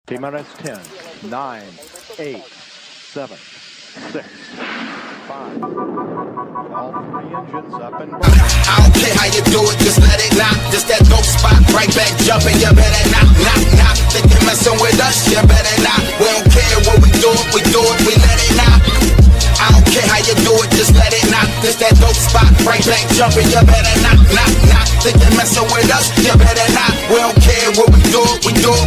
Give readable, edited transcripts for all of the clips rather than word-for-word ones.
T-minus 10, 9, 8, 7, 6, 5. All three engines up and burning. I don't care how you do it, just let it knock. Just that dope spot, right back jumping. You better not. Think you're messing with us, you better not. We don't care what we do it, we let it knock. I don't care how you do it, just let it knock. Just that dope spot, right back jumping. You better not. Think you're messing with us, you better not. We don't care what we do it, we do it.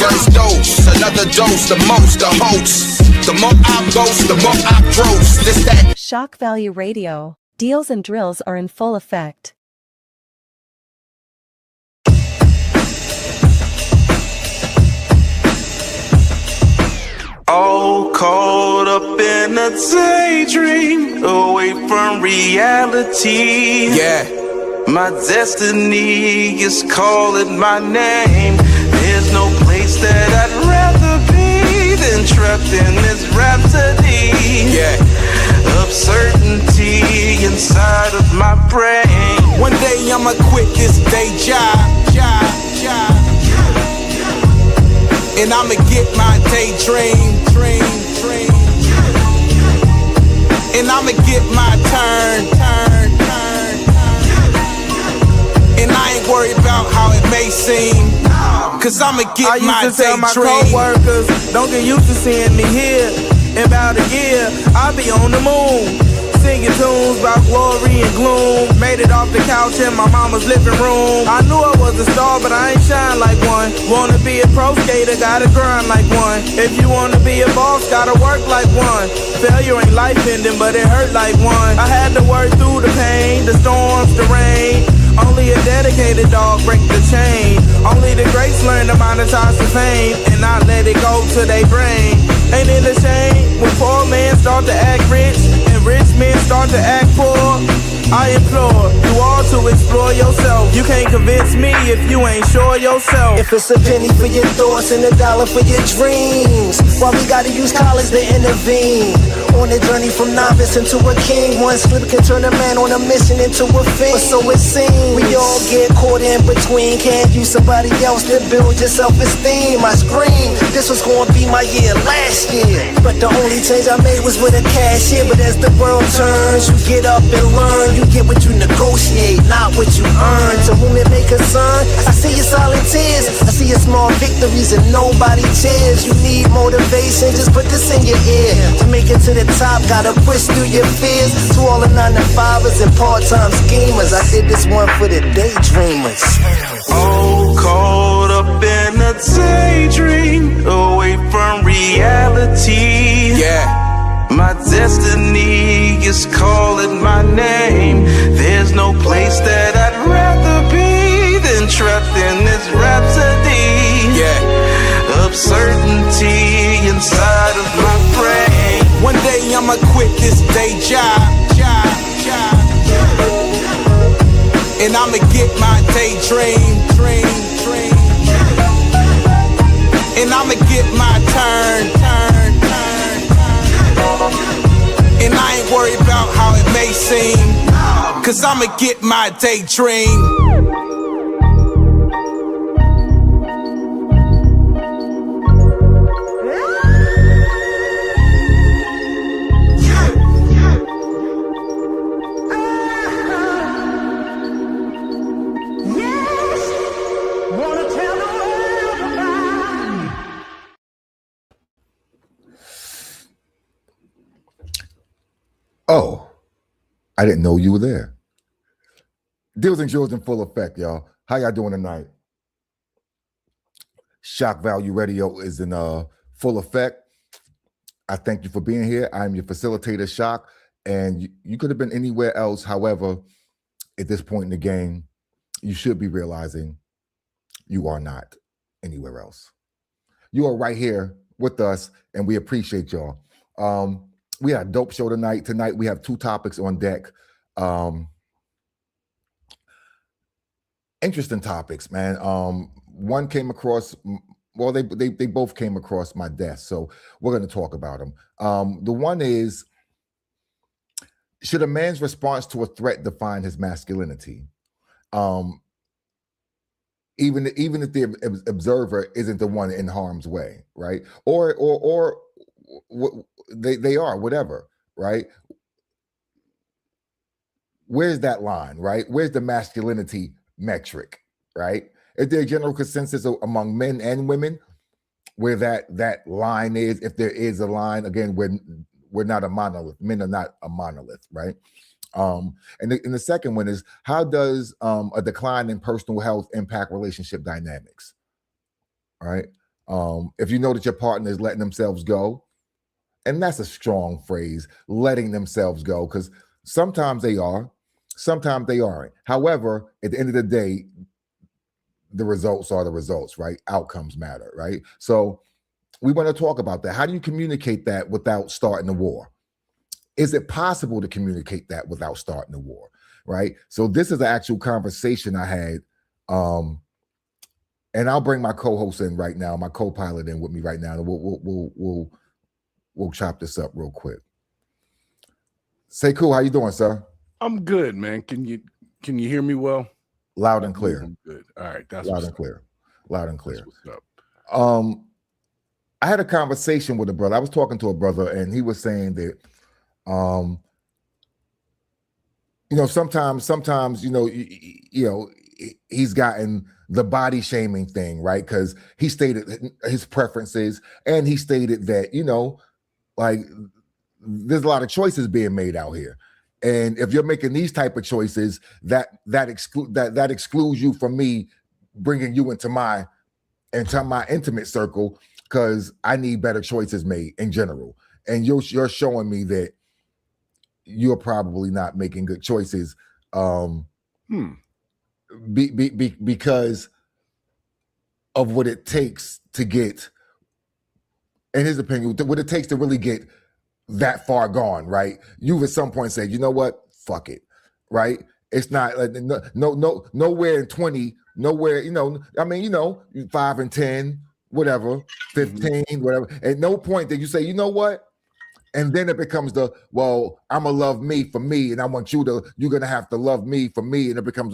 First dose, another dose, the most, the host. The more I boast, the more I gross. This that. Shak Value Radio. Deals and drills are in full effect. All caught up in a daydream, away from reality. Yeah. My destiny is calling my name. There's no place that I'd rather be than trapped in this rhapsody. Yeah. Of certainty inside of my brain. One day I'ma quit this day job. And I'ma get my daydream. And I'ma get my turn. And I ain't worried about how it may seem, cause I'ma get my daydream. I used to tell my co-workers, don't get used to seeing me here. In about a year, I'll be on the moon, singing tunes about glory and gloom. Made it off the couch in my mama's living room. I knew I was a star, but I ain't shine like one. Wanna be a pro skater, gotta grind like one. If you wanna be a boss, gotta work like one. Failure ain't life ending, but it hurt like one. I had to work through the pain, the storms, the rain. Only a dedicated dog break the chain. Only the greats learn to monetize the fame and not let it go to their brain. Ain't it a shame when poor men start to act rich and rich men start to act poor? I implore you all to explore yourself. You can't convince me if you ain't sure yourself. If it's a penny for your thoughts and $1 for your dreams, why we gotta use college to intervene? On a journey from novice into a king, one slip can turn a man on a mission into a fiend. But so it seems we all get caught in between. Can't use somebody else to build your self-esteem. I scream, this was gonna be my year last year, but the only change I made was with a cashier. But as the world turns, you get up and learn. You get what you negotiate, not what you earn. To whom it may concern, I see your silent tears, I see your small victories and nobody cheers. You need motivation, just put this in your ear. To make it to the top, gotta push through your fears. To all the 9-to-5ers and part-time schemers, I did this one for the daydreamers. All caught up in a daydream, away from reality. Yeah. My destiny is calling my name. There's no place that I'd rather be than trapped in this rhapsody. Yeah. Of certainty inside of my brain. One day I'ma quit this day job. And I'ma get my daydream. And I'ma get my turn. And I ain't worried about how it may seem, cause I'ma get my daydream. Oh, I didn't know you were there. Deals and drills in full effect, y'all. How y'all doing tonight? Shak Value Radio is in full effect. I thank you for being here. I'm your facilitator, Shak, and you could have been anywhere else. However, at this point in the game, you should be realizing you are not anywhere else. You are right here with us, and we appreciate y'all. We had a dope show tonight. Tonight, we have 2 topics on deck. Interesting topics, man. One came across, well, they both came across my desk, so we're going to talk about them. The one is, should a man's response to a threat define his masculinity? even if the observer isn't the one in harm's way, right? Or they are, whatever, right? Where's that line, right? Where's the masculinity metric, right? Is there a general consensus among men and women where that line is? If there is a line, again, we're not a monolith. Men are not a monolith, right? And the second one is, how does a decline in personal health impact relationship dynamics? All right. If you know that your partner is letting themselves go, and that's a strong phrase, letting themselves go, because sometimes they are, sometimes they aren't. However, at the end of the day, the results are the results, right? Outcomes matter, right? So we want to talk about that. How do you communicate that without starting a war? Is it possible to communicate that without starting a war, right? So this is an actual conversation I had, and I'll bring my co-host in right now, my co-pilot in with me right now, and we'll chop this up real quick. Say cool, how you doing, sir? I'm good, man. Can you hear me well? Loud and clear. I'm good. All right, that's loud and clear. Loud and clear. That's what's up. I had a conversation with a brother. I was talking to a brother, and he was saying that, sometimes, he's gotten the body shaming thing, right? Because he stated his preferences, and he stated that, there's a lot of choices being made out here. And if you're making these type of choices, that excludes you from me bringing you into my intimate circle, because I need better choices made in general. And you're showing me that you're probably not making good choices because of what it takes to get, in his opinion, what it takes to really get that far gone, right? You've at some point said, you know what, fuck it, right? It's not nowhere in 20, nowhere, 5 and 10, whatever, 15, whatever. At no point did you say, you know what? And then it becomes I'm gonna love me for me, and I want you're gonna have to love me for me, and it becomes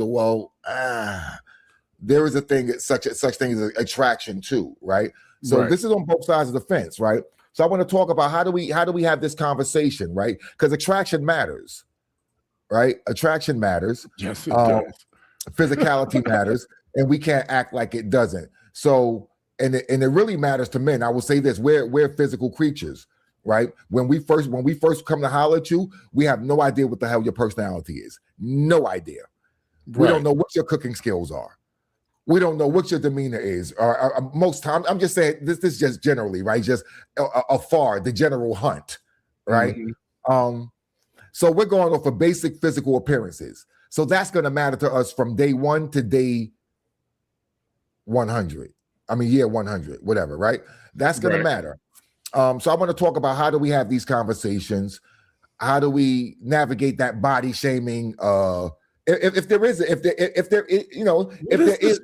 there is a thing, such thing as attraction too, right? So This is on both sides of the fence, right? So I want to talk about how do we have this conversation, right? Because attraction matters, right? Attraction matters. Yes, it does. Physicality matters, and we can't act like it doesn't. So, and it really matters to men. I will say this: we're physical creatures, right? When we first come to holler at you, we have no idea what the hell your personality is. No idea. Right. We don't know what your cooking skills are. We don't know what your demeanor is. Or most times, I'm just saying this is just generally, right? Just afar, the general hunt, right? Mm-hmm. So we're going off of basic physical appearances. So that's going to matter to us from day 1 to day 100. Year 100, whatever, right? That's going to matter. So I want to talk about, how do we have these conversations? How do we navigate that body shaming? If there is,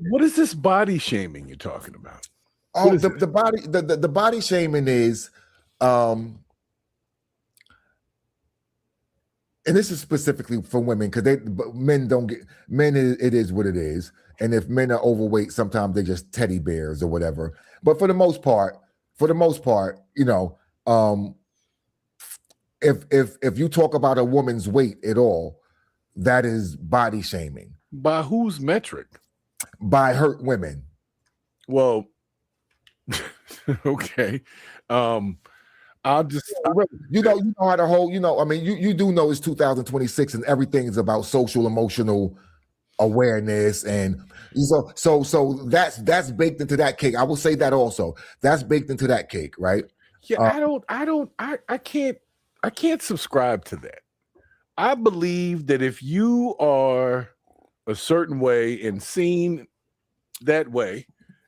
what is this body shaming you're talking about? Oh, the body shaming is, and this is specifically for women, because men don't get men. It is what it is, and if men are overweight, sometimes they're just teddy bears or whatever. But for the most part, if you talk about a woman's weight at all, that is body shaming. By whose metric? By hurt women. Well, okay. I'll just you know how the whole, you do know it's 2026 and everything is about social emotional awareness, and so that's baked into that cake. I will say that also. That's baked into that cake, right? Yeah, I can't subscribe to that. I believe that if you are a certain way and seen that way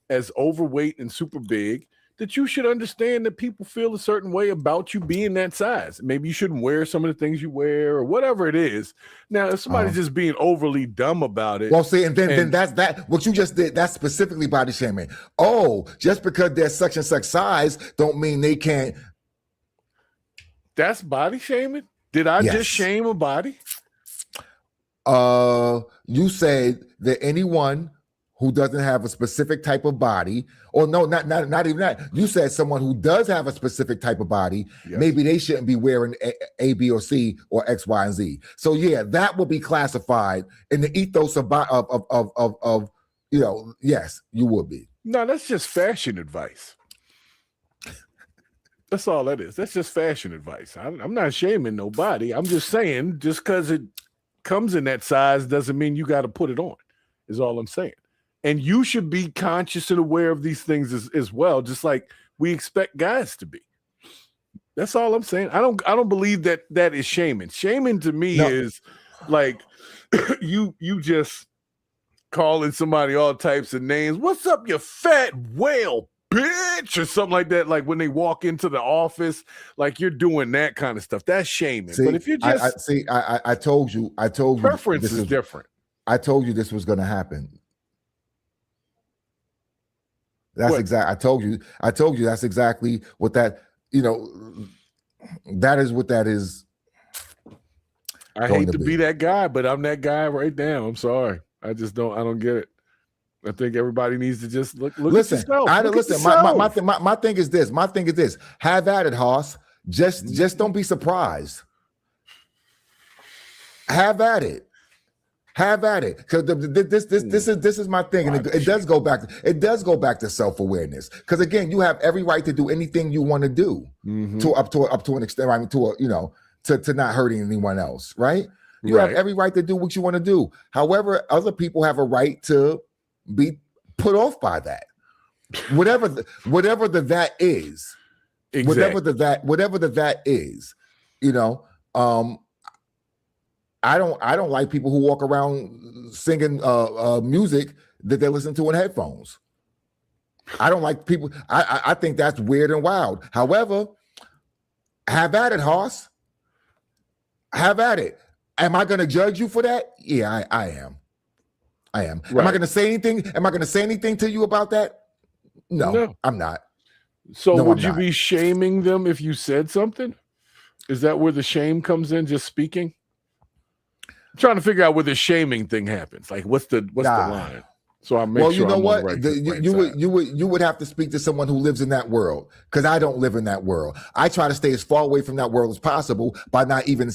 as overweight and super big, that you should understand that people feel a certain way about you being that size. Maybe you shouldn't wear some of the things you wear or whatever it is. Now, if somebody's just being overly dumb about it. Well, see, and then that's that. What you just did, that's specifically body shaming. Oh, just because they're such and such size don't mean they can't. That's body shaming? Did I just shame a body? You said that anyone who doesn't have a specific type of body, or no, not even that. You said someone who does have a specific type of body, maybe they shouldn't be wearing A, B, or C, or X, Y, and Z. So yeah, that will be classified in the ethos of yes, you would be. No, that's just fashion advice. That's all that is. That's just fashion advice. I'm not shaming nobody. I'm just saying, just because it comes in that size doesn't mean you got to put it on, is all I'm saying. And you should be conscious and aware of these things as well, just like we expect guys to be. That's all I'm saying. I don't believe that is shaming. Shaming to me is like you just calling somebody all types of names. What's up, you fat whale bitch, or something like that. Like when they walk into the office, like you're doing that kind of stuff. That's shaming. But if you're just I told you preference is different. I told you this was going to happen. That's exactly. I told you that's exactly what that. That is what that is. I hate to be that guy, but I'm that guy right now. I'm sorry. I don't get it. I think everybody needs to just look listen, at yourself. My thing is this. My thing is this. Have at it, Hoss. Just don't be surprised. Have at it. Have at it, because this is my thing, and it does go back. It does go back to self-awareness, because again, you have every right to do anything you want to do, to up to an extent. I mean, to not hurting anyone else, right? You have every right to do what you want to do. However, other people have a right to be put off by that, whatever the that is, whatever the that is, I don't like people who walk around singing music that they listen to in headphones. I don't like people. I think that's weird and wild. However, have at it, Hoss. Have at it. Am I going to judge you for that? Yeah, I am. Right. Am I going to say anything? Am I going to say anything to you about that? No. I'm not. So would you be shaming them if you said something? Is that where the shame comes in? Just speaking? I'm trying to figure out where the shaming thing happens. Like, what's the line? So I make sure. Well, you know what? You would have to speak to someone who lives in that world, because I don't live in that world. I try to stay as far away from that world as possible by not even.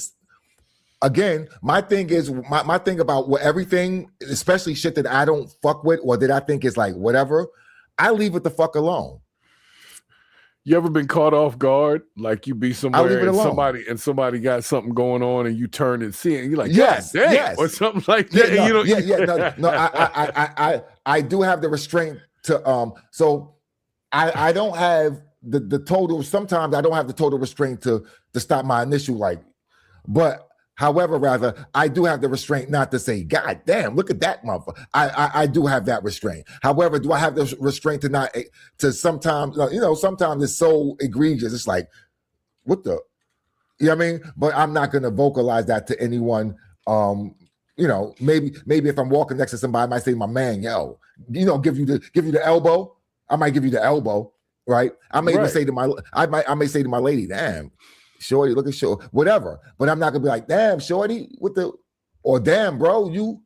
Again, my thing is my thing about everything, especially shit that I don't fuck with or that I think is like whatever, I leave it the fuck alone. You ever been caught off guard? Like you be somewhere and somebody got something going on and you turn and see it and you're like, yes, or something like that. I do have the restraint to so I don't have the total. Sometimes I don't have the total restraint to stop my initial but. However, rather, I do have the restraint not to say, God damn, look at that motherfucker. I do have that restraint. However, do I have the restraint to sometimes, sometimes it's so egregious. It's like, what the, you know what I mean? But I'm not going to vocalize that to anyone. Maybe if I'm walking next to somebody, I might say, my man, give you the elbow. I might give you the elbow, right? I may even say to I may say to my lady, damn, Shorty, look at Shorty, whatever. But I'm not gonna be like, damn, Shorty, or damn, bro, you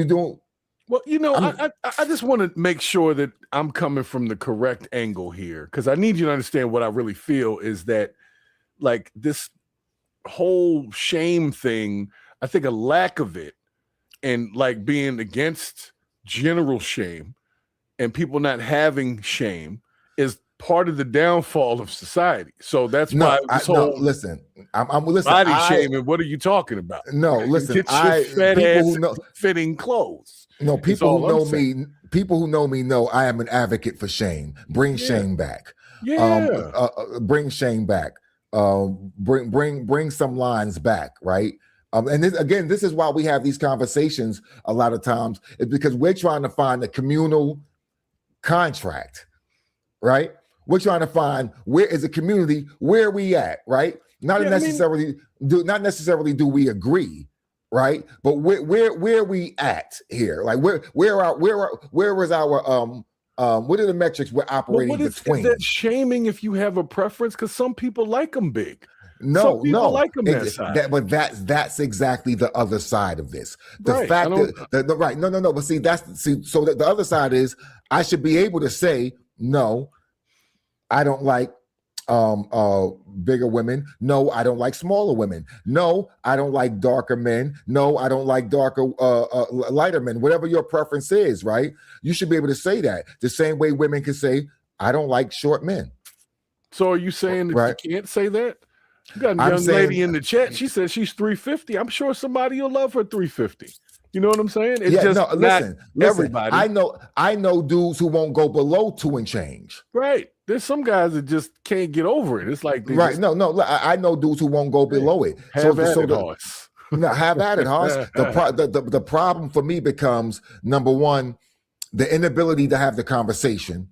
doing. Well, I just want to make sure that I'm coming from the correct angle here, because I need you to understand what I really feel is that, like, this whole shame thing, I think a lack of it, and like being against general shame and people not having shame is part of the downfall of society. So that's why listen, I'm body shaming. What are you talking about? No, listen, get your fat ass fitting clothes. No, people who know me know I am an advocate for shame. Bring shame back. Bring shame back. Bring some lines back, right? And this is why we have these conversations a lot of times, is because we're trying to find a communal contract, right? We're trying to find where is a community, where are we at, right? Not necessarily do we agree, right? But where we at here? Like where is our what are the metrics we're operating between? Is that shaming if you have a preference? Because some people like them big. Some people like them that size. But that's exactly the other side of this. The Right. fact that right, no. But so the other side is I should be able to say no. I don't like bigger women. No, I don't like smaller women. No, I don't like darker men. No, I don't like darker lighter men. Whatever your preference is, right? You should be able to say that the same way women can say I don't like short men. So are you saying that you can't say that? You got a young lady in the chat. She says she's 350. I'm sure somebody will love her 350. You know what I'm saying? It's listen, everybody. I know dudes who won't go below 2 and change. Right. There's some guys that just can't get over it. It's like right. I know dudes who won't go below it. Have at it, Hoss. Have at it, Hoss. The problem for me becomes, number one, the inability to have the conversation.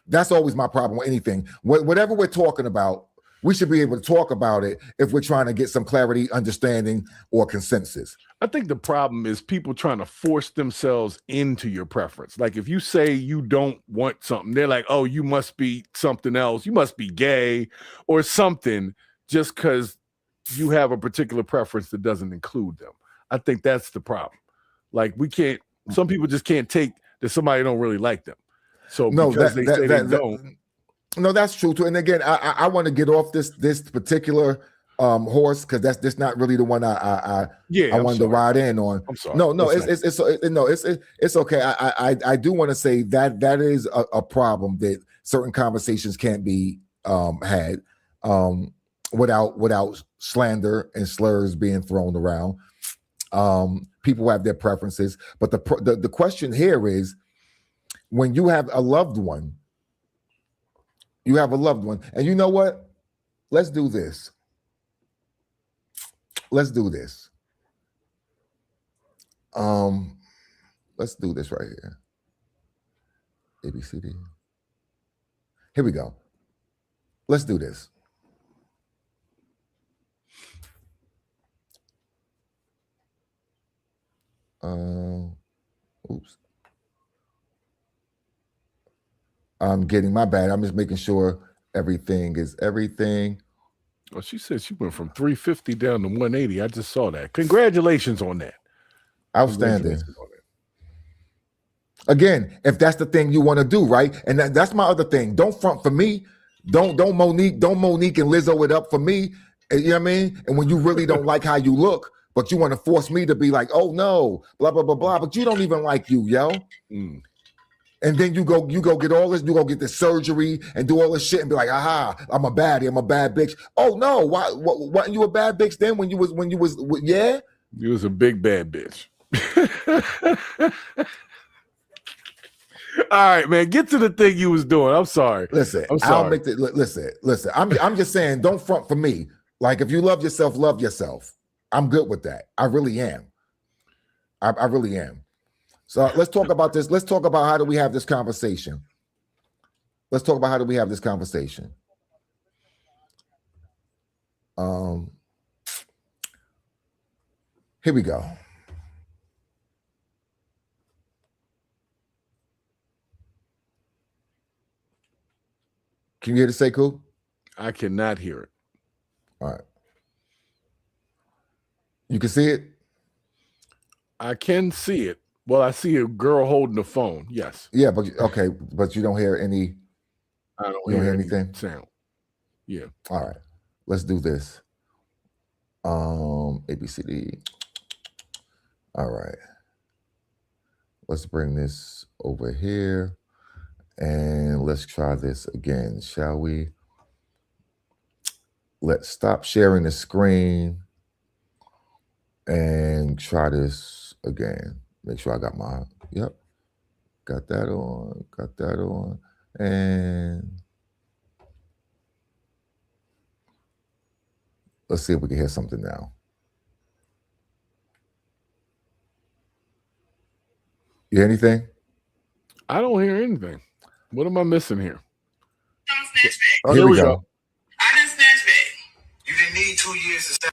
That's always my problem with anything. Whatever we're talking about, we should be able to talk about it if we're trying to get some clarity, understanding, or consensus. I think the problem is people trying to force themselves into your preference. Like if you say you don't want something, they're like, oh, you must be something else. You must be gay or something just because you have a particular preference that doesn't include them. I think that's the problem. Like some people just can't take that somebody don't really like them. So because they say they don't. No, that's true too. And again, I want to get off this particular horse because that's not really the one I wanted to ride in on. I'm sorry. No, it's okay. I do want to say that is a problem that certain conversations can't be had without slander and slurs being thrown around. People have their preferences, but the question here is when you have a loved one. You have a loved one. And you know what? Let's do this. Let's do this. Let's do this right here. ABCD. Here we go. Let's do this. Oops. I'm getting my bad. I'm just making sure everything is everything. Well, she said she went from 350 down to 180. I just saw that. Congratulations on that. Outstanding. Again, if that's the thing you want to do, right? And that's my other thing. Don't front for me. Don't Monique and Lizzo it up for me. You know what I mean? And when you really don't like how you look, but you want to force me to be like, oh no, blah, blah, blah, blah. But you don't even like you, yo. And then you go get all this, you go get the surgery and do all this shit and be like, aha, I'm a baddie, I'm a bad bitch. Oh no, why wasn't you a bad bitch then when you was yeah? You was a big bad bitch. All right, man, get to the thing you was doing. I'm sorry. Listen, I'm sorry. Listen. I'm just saying, don't front for me. Like if you love yourself, love yourself. I'm good with that. I really am. I really am. So let's talk about this. Let's talk about how do we have this conversation. Here we go. Can you hear the Sekou? I cannot hear it. All right. You can see it? I can see it. Well, I see a girl holding the phone. Yes. Yeah, but okay, but you don't hear any. I don't hear anything. Sound. Yeah. All right. Let's do this. ABCD. All right. Let's bring this over here and let's try this again, shall we? Let's stop sharing the screen and try this again. Make sure I got my, yep. Got that on. And let's see if we can hear something now. You hear anything? I don't hear anything. What am I missing here? Oh, here we go. I didn't snatch back. You didn't need 2 years to stop.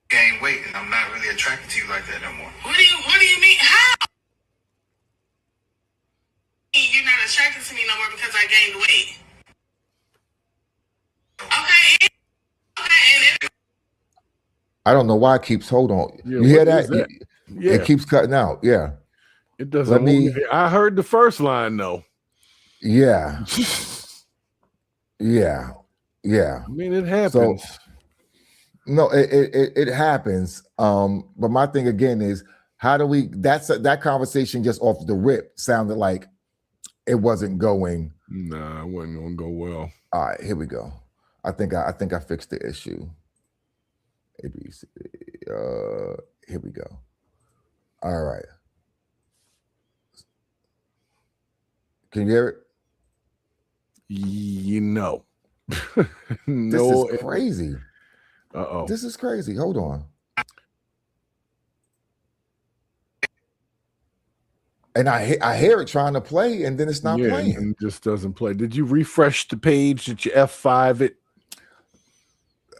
Gain weight, and I'm not really attracted to you like that no more. What do you mean? How? You're not attracted attracted to me no more because I gained weight. Okay. Okay. I don't know why it keeps. Hold on. Yeah, you hear what that? is that? Yeah. It keeps cutting out. Yeah. It doesn't. I heard the first line though. Yeah. Yeah. Yeah. I mean, it happens. So, no, it happens. But my thing again is, how do we? That conversation just off the rip sounded like it wasn't going. Nah, it wasn't gonna go well. All right, here we go. I think I fixed the issue. ABC. Here we go. All right. Can you hear it? You know. No, this is crazy. Uh-oh. This is crazy. Hold on. And I hear it trying to play, and then it's not playing. And it just doesn't play. Did you refresh the page? Did you F5 it?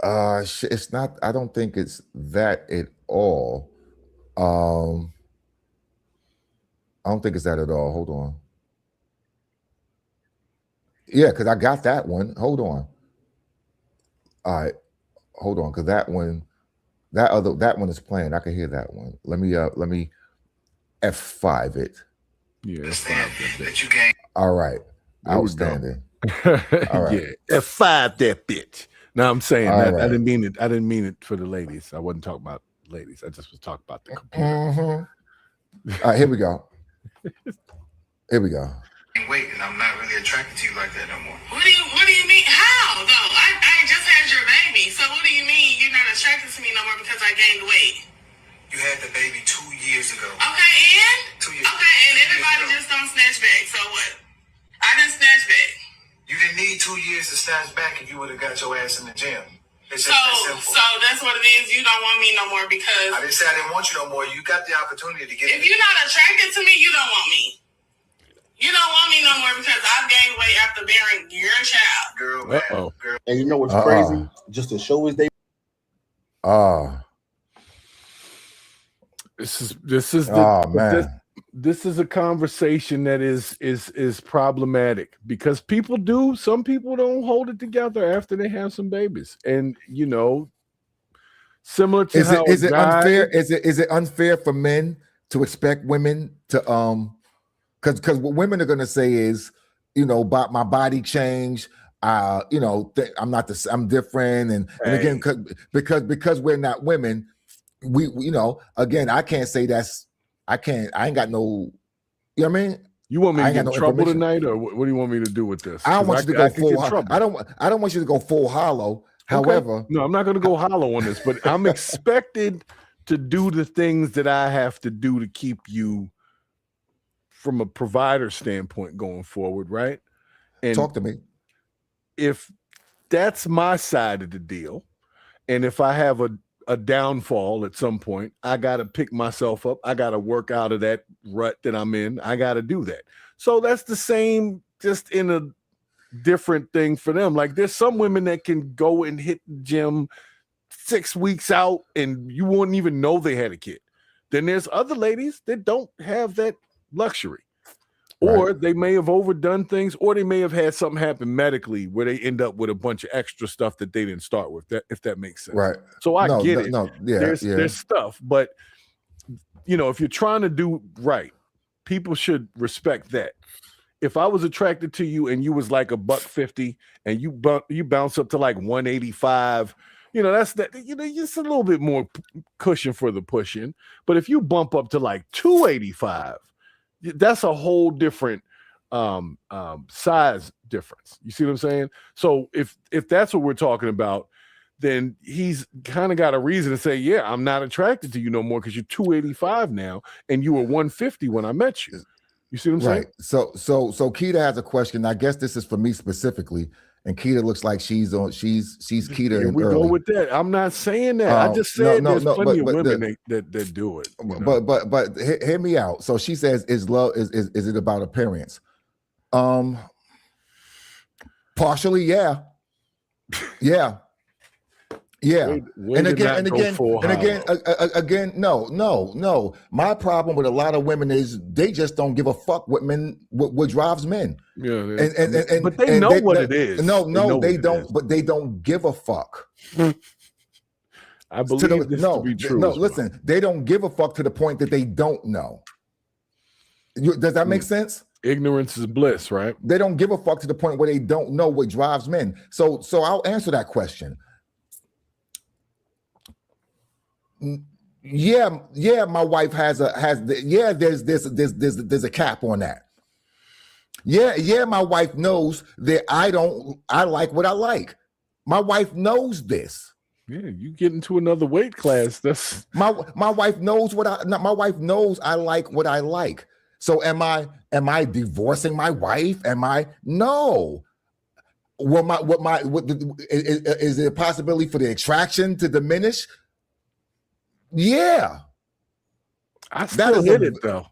It's not. I don't think it's that at all. I don't think it's that at all. Hold on. Yeah, because I got that one. Hold on. All right, hold on, because that one is playing. I can hear that one. Let me F5 it. Yeah, F5 that you gained. All right, outstanding. All right. Yeah, F5 that bitch. No, I'm saying that. Right. I didn't mean it. I didn't mean it for the ladies. I wasn't talking about ladies. I just was talking about the computer. Mm-hmm. All right, here we go. Here we go. Wait, and I'm not really attracted to you like that no more. What do you mean? How though? I just had your baby. So what do you mean you're not attracted to me no more because I gained weight? You had the baby 2 years ago. Okay, and 2 years. Okay, and everybody just don't snatch back. So what? I didn't snatch back. You didn't need 2 years to snatch back if you would have got your ass in the gym. It's just that simple. So that's what it is. You don't want me no more because I didn't say I didn't want you no more. You got the opportunity to get. If you're not attracted to me, you don't want me. You don't want me no more because I've gained weight after bearing your child. Girl, man. Girl. And you know what's crazy? Just to show his day. This is a conversation that is problematic because some people don't hold it together after they have some babies. And you know, similar to is it unfair? Is it unfair for men to expect women to because what women are going to say is, you know, about my body change. You know, I'm different, and again, because we're not women, we you know, again, I can't say I ain't got no. You know what I mean? You want me to get in trouble tonight, or what do you want me to do with this? I don't want you to go full. I don't want you to go full hollow. Okay. However, no, I'm not going to go hollow on this, but I'm expected to do the things that I have to do to keep you from a provider standpoint going forward, right? And talk to me. If that's my side of the deal, and if I have a downfall at some point, I got to pick myself up. I got to work out of that rut that I'm in. I got to do that. So that's the same, just in a different thing for them. Like there's some women that can go and hit the gym 6 weeks out and you wouldn't even know they had a kid. Then there's other ladies that don't have that luxury. Or they may have overdone things, or they may have had something happen medically where they end up with a bunch of extra stuff that they didn't start with, if that makes sense. Right. So I get it. There's stuff, but you know, if you're trying to do right, people should respect that. If I was attracted to you and you was like $150 and you bounce up to like 185, you know, that's that, you know, just a little bit more cushion for the push-in. But if you bump up to like 285, that's a whole different size difference. You see what I'm saying? So if that's what we're talking about, then he's kind of got a reason to say, yeah, I'm not attracted to you no more because you're 285 now and you were 150 when I met you. You see what I'm saying? So Keita has a question. I guess this is for me specifically. And Keita looks like she's Keita. Here we go with that. I'm not saying that. I just said there's plenty of women that do it. But hear me out. So she says, is it about appearance? Partially, yeah. Yeah, Way to not go full again, no. My problem with a lot of women is they just don't give a fuck what drives men. Yeah, and but they know what it is. No, they don't. But they don't give a fuck. I believe this to be true. No, listen, they don't give a fuck to the point that they don't know. Does that make sense? Ignorance is bliss, right? They don't give a fuck to the point where they don't know what drives men. So I'll answer that question. Yeah, my wife there's a cap on that. Yeah, my wife knows that I like what I like. My wife knows this. Yeah, you get into another weight class. That's my wife knows my wife knows I like what I like. So am I divorcing my wife? No. Is there a possibility for the attraction to diminish? Yeah. I still hit it though.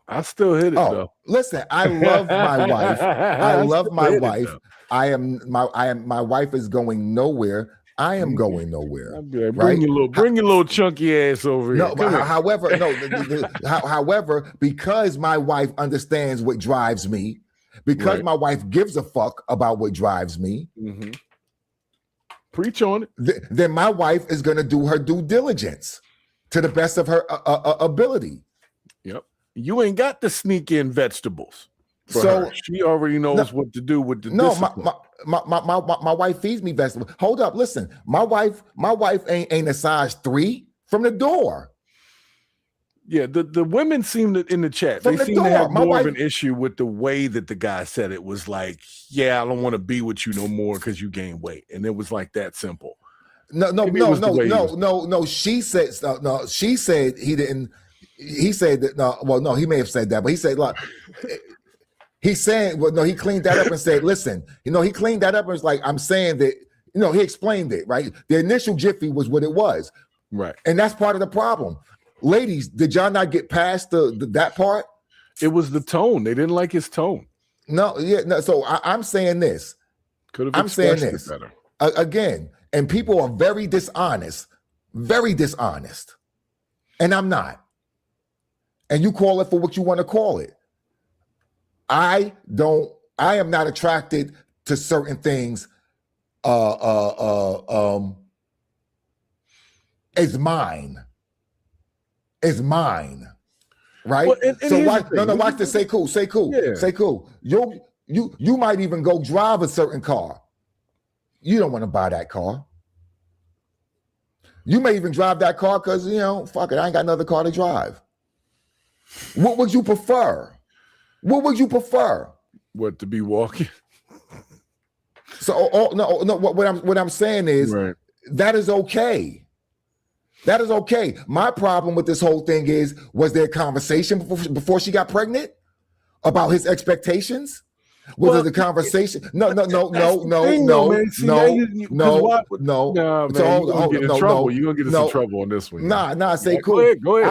Listen, I love my wife. I love my wife. My wife is going nowhere. I am going nowhere. Bring your little chunky ass over here. However, because my wife understands what drives me, because my wife gives a fuck about what drives me, preach on it. Then my wife is going to do her due diligence to the best of her ability. Yep. You ain't got to sneak in vegetables. So she already knows what to do with the discipline. My wife feeds me vegetables. Hold up, listen. My wife ain't a size 3 from the door. Yeah, the women seem to in the chat. They seem to have more of an issue with the way that the guy said it. Was like, yeah, I don't want to be with you no more because you gain weight, and it was like that simple. No. She said he didn't. He said that no. Well, no, he may have said that, but he said like. He's saying, well, no, he cleaned that up and said, listen, he cleaned that up and was like, I'm saying that, he explained it, right? The initial jiffy was what it was. Right. And that's part of the problem. Ladies, did y'all not get past that part? It was the tone. They didn't like his tone. No. So I'm saying this. Could have expressed it better. Again, and people are very dishonest. And I'm not. And you call it for what you want to call it. I am not attracted to certain things as mine. Right? Well, and so watch this. Say cool. Yeah. Say cool. You might even go drive a certain car. You don't want to buy that car. You may even drive that car because fuck it, I ain't got another car to drive. What would you prefer? What, to be walking? So what I'm saying is that is okay. That is okay. My problem with this whole thing is, was there a conversation before she got pregnant about his expectations? Was there the conversation? No. You're gonna get in trouble. You're gonna get us in trouble on this one. Nah. Say cool. Go ahead.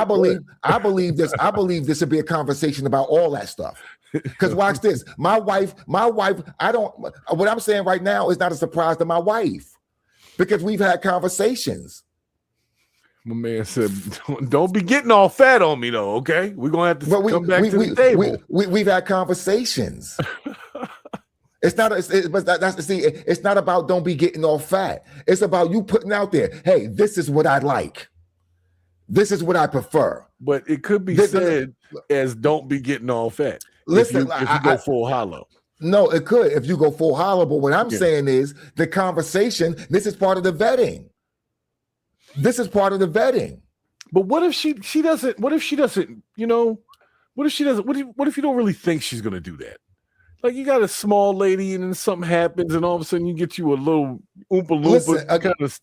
I believe this would be a conversation about all that stuff. Because watch this. My wife. What I'm saying right now is not a surprise to my wife, because we've had conversations. My man said, "Don't be getting all fat on me, though." Okay, we're gonna have to come back to the table. We've had conversations. It's not about don't be getting all fat. It's about you putting out there, hey, this is what I like. This is what I prefer. But it could be said as don't be getting all fat. Listen, if you go full hollow. No, it could if you go full hollow. But what I'm saying is the conversation. This is part of the vetting. But what if she doesn't? What if she doesn't? What if she doesn't? What if you don't really think she's gonna do that? Like, you got a small lady, and then something happens, and all of a sudden you get you a little oompa loompa kind of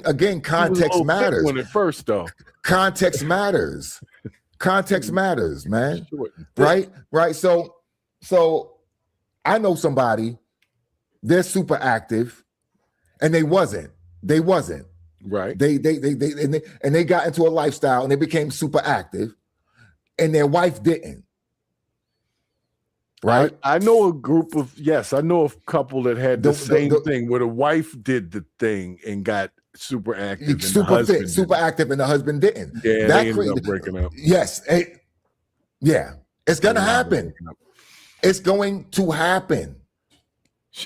again, context matters. When at first, though, context matters. Context matters, man. Right. So I know somebody. They're super active, and they wasn't. Right. They got into a lifestyle, and they became super active, and their wife didn't. right? I know a group of I know a couple that had the same thing where the wife did the thing and got super active, super fit, super active, and the husband didn't. Yeah, that they ended up breaking up. Yes, it's gonna happen. It's going to happen.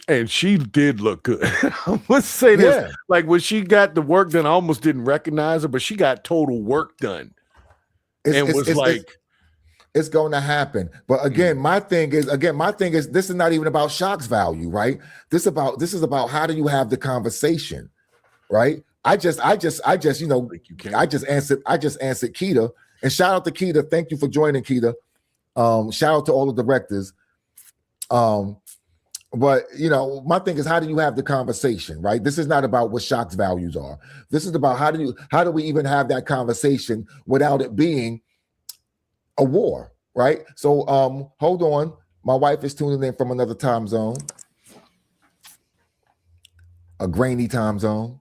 And she did look good. I must say this. Like when she got the work done, I almost didn't recognize her, but she got total work done. It's going to happen. But again, my thing is, this is not even about Shak's value, right? This is about how do you have the conversation, right? I just answered Keita, and shout out to Keita. Thank you for joining, Keita. Shout out to all the directors. But my thing is, how do you have the conversation, right? This is not about what Shak's values are. This is about how do we even have that conversation without it being a war, right? So hold on. My wife is tuning in from another time zone. A grainy time zone.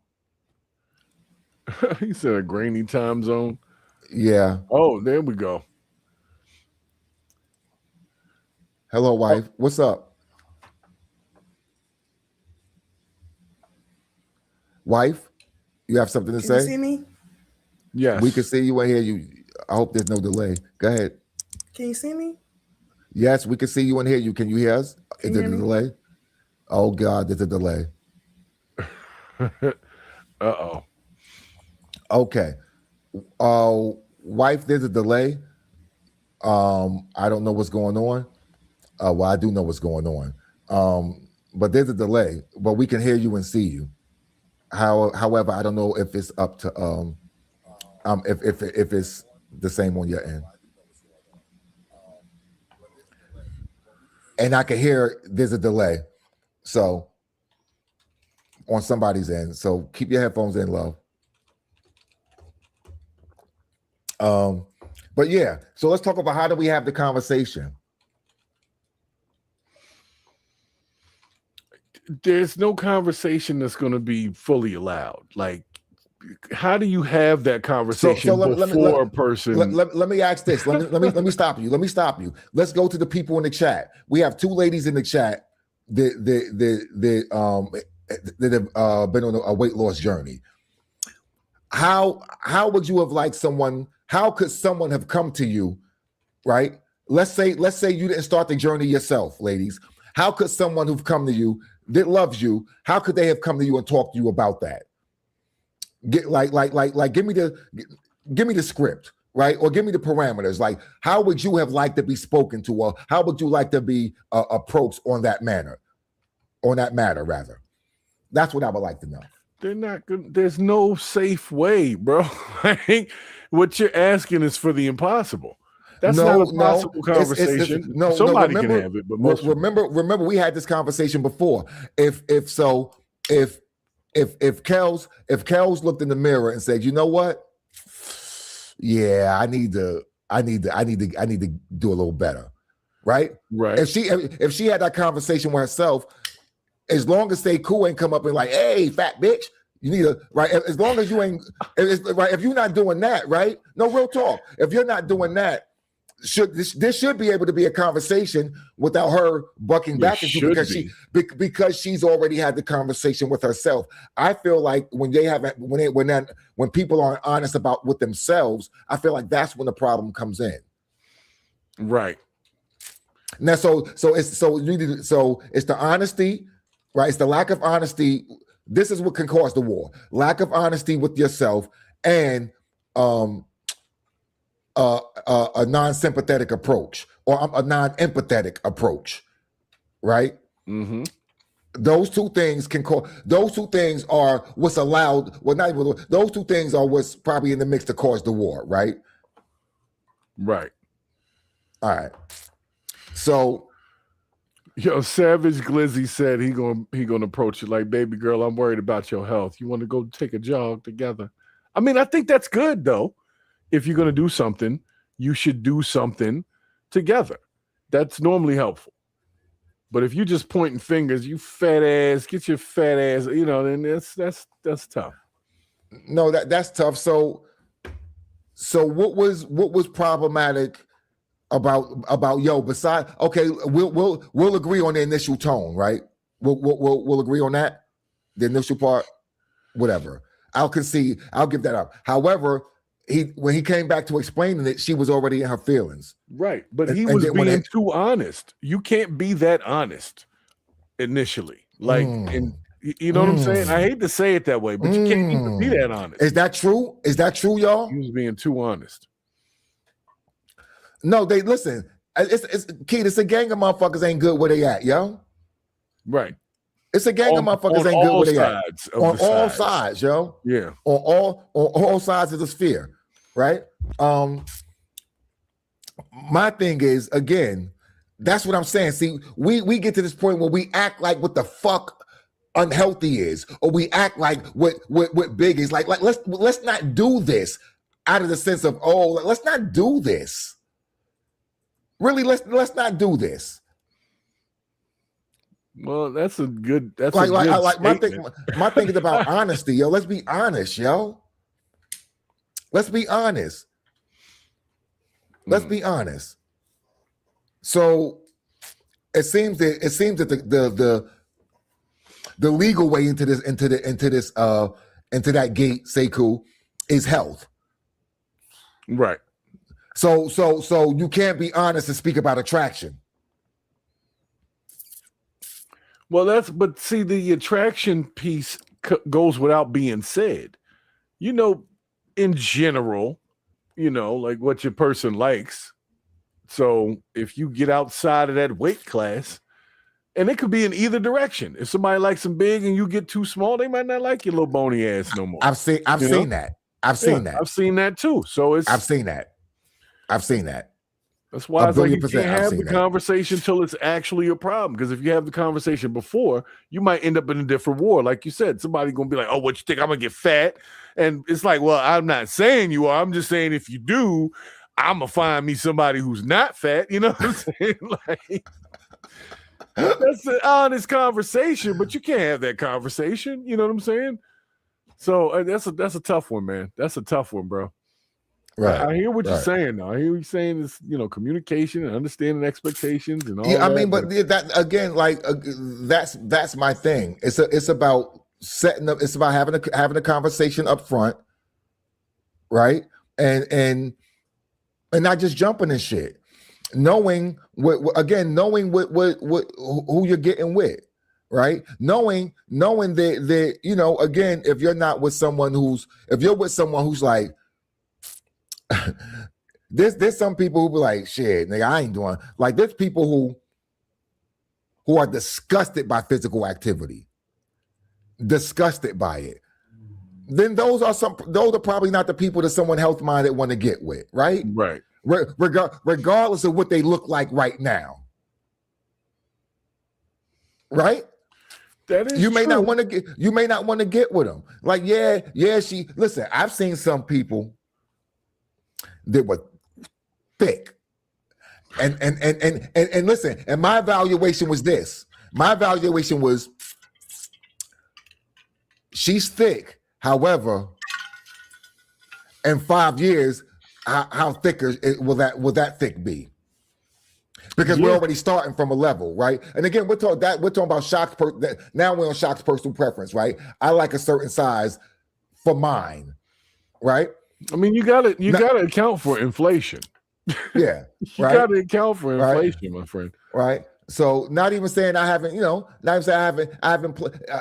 He said a grainy time zone. Yeah. Oh, there we go. Hello, wife. What's up? Wife, you have something to say? Can you see me? Yes. We can see you and hear you. I hope there's no delay. Go ahead. Can you see me? Yes, we can see you and hear you. Can you hear us? Is there a delay? Oh, God, there's a delay. Uh-oh. Okay. Wife, there's a delay. I don't know what's going on. Well, I do know what's going on. But there's a delay. But we can hear you and see you. However, I don't know if it's up to if it's the same on your end. And I can hear there's a delay. So on somebody's end. So keep your headphones in, love. But yeah, so let's talk about how do we have the conversation. There's no conversation that's going to be fully allowed. Like, how do you have that conversation before a person? Let me ask this. Let me stop you. Let's go to the people in the chat. We have two ladies in the chat that have been on a weight loss journey. How would you have liked someone? How could someone have come to you, right? Let's say you didn't start the journey yourself, ladies. How could someone who've come to you that loves you, how could they have come to you and talked to you about that? Give me the script, right? Or give me the parameters. Like, how would you have liked to be spoken to, or how would you like to be approached on that matter, rather? That's what I would like to know. They're not good. There's no safe way, bro. What you're asking is for the impossible. That's not a possible conversation. Somebody can have it, but most remember we had this conversation before. If Kels looked in the mirror and said, you know what? Yeah, I need to do a little better. Right? Right. If she had that conversation with herself, as long as they cool and come up and like, hey, fat bitch, you need to, right? As long as you ain't, right? If you're not doing that, right? No, real talk. If you're not doing that, this should be able to be a conversation without her bucking back into because she's already had the conversation with herself. I feel like when people aren't honest about with themselves, I feel like that's when the problem comes in. Right. Now, so it's the honesty, right? It's the lack of honesty. This is what can cause the war. Lack of honesty with yourself and a non-sympathetic approach or a non-empathetic approach, right? Mm-hmm. Those two things are what's allowed. Well, not even those two things are what's probably in the mix to cause the war, right? Right. All right. So, Savage Glizzy said he gonna approach you like, baby girl, I'm worried about your health. You want to go take a jog together? I mean, I think that's good though. If you're gonna do something, you should do something together. That's normally helpful. But if you're just pointing fingers, you fat ass, get your fat ass, then that's tough. No, that's tough. So what was problematic about yo. Besides, okay, we'll agree on the initial tone, right? We'll agree on that. The initial part, whatever. I'll concede. I'll give that up. However, when he came back to explaining it, she was already in her feelings. Right, but he was being too honest. You can't be that honest initially. Like, and you know what I'm saying? I hate to say it that way, but you can't even be that honest. Is that true? Is that true, y'all? He was being too honest. No, they listen. It's Keith. It's a gang of motherfuckers ain't good where they at, yo. Right. It's a gang of motherfuckers ain't good where they at. On all sides, yo. Yeah. On all sides of the sphere, right? My thing is, again, that's what I'm saying. See, we get to this point where we act like what the fuck unhealthy is, or we act like what big is. Like let's not do this out of the sense of, oh, let's not do this. Really, let's not do this. Well, that's a good. That's like my thing. My thing is about honesty, yo. Let's be honest, yo. Let's be honest. Let's be honest. So it seems that the legal way into that gate, Sekou, is health. Right. So you can't be honest and speak about attraction. Well, but see, the attraction piece goes without being said. You know, in general, you know, like what your person likes. So if you get outside of that weight class, and it could be in either direction. If somebody likes them big and you get too small, they might not like your little bony ass no more. I've seen that. I've seen that too. So I've seen that. That's why it's like you can't have the conversation till it's actually a problem. Because if you have the conversation before, you might end up in a different war. Like you said, somebody gonna be like, "Oh, what you think? I'm gonna get fat?" And it's like, well, I'm not saying you are. I'm just saying if you do, I'm gonna find me somebody who's not fat. You know what I'm saying? Like, that's an honest conversation, but you can't have that conversation. You know what I'm saying? So that's a tough one, man. That's a tough one, bro. Right. I hear what you're saying now. I hear what you're saying is, you know, communication and understanding expectations and all that. I mean, but that again, like that's my thing. It's about setting up. It's about having a conversation up front, right? And not just jumping and shit. Knowing who you're getting with, right? Knowing that you know, again, if you're with someone who's like. There's some people who be like, shit, nigga, I ain't doing. Like, there's people who are disgusted by physical activity, disgusted by it. Then those are probably not the people that someone health minded want to get with, right? Right. Regardless of what they look like right now, right? That is you may true. not want to get with them. Like, yeah. Listen, I've seen some people that were thick. And listen, and my evaluation was this. My evaluation was she's thick. However, in 5 years, how thicker will that thick be? Because we're already starting from a level, right? And again, we're talking about Shak's now we're on Shak's personal preference, right? I like a certain size for mine, right? I mean, you gotta account for inflation. Yeah, you gotta account for inflation, my friend. Right. So, not even saying I haven't, you know, not even saying I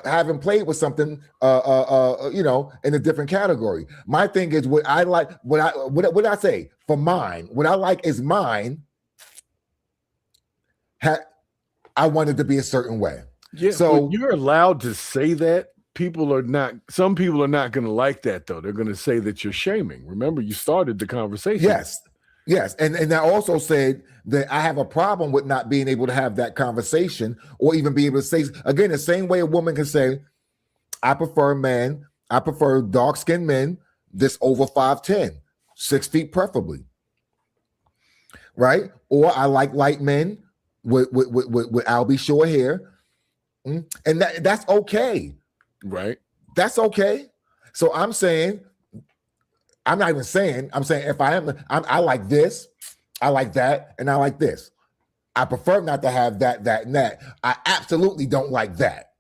haven't played with something, you know, in a different category. My thing is what I like. What I say for mine. What I like is mine. I want it to be a certain way. Yeah. So you're allowed to say that. Some people are not going to like that, though. They're going to say that you're shaming. Remember, you started the conversation. Yes. And I also said that I have a problem with not being able to have that conversation or even be able to say, again, the same way a woman can say, I prefer dark-skinned men this over 5'10", 6 feet preferably. Right? Or I like light men with albie short hair. And that's okay. Right. That's okay. So I'm saying if I like this, I like that, and I like this. I prefer not to have that, and that. I absolutely don't like that.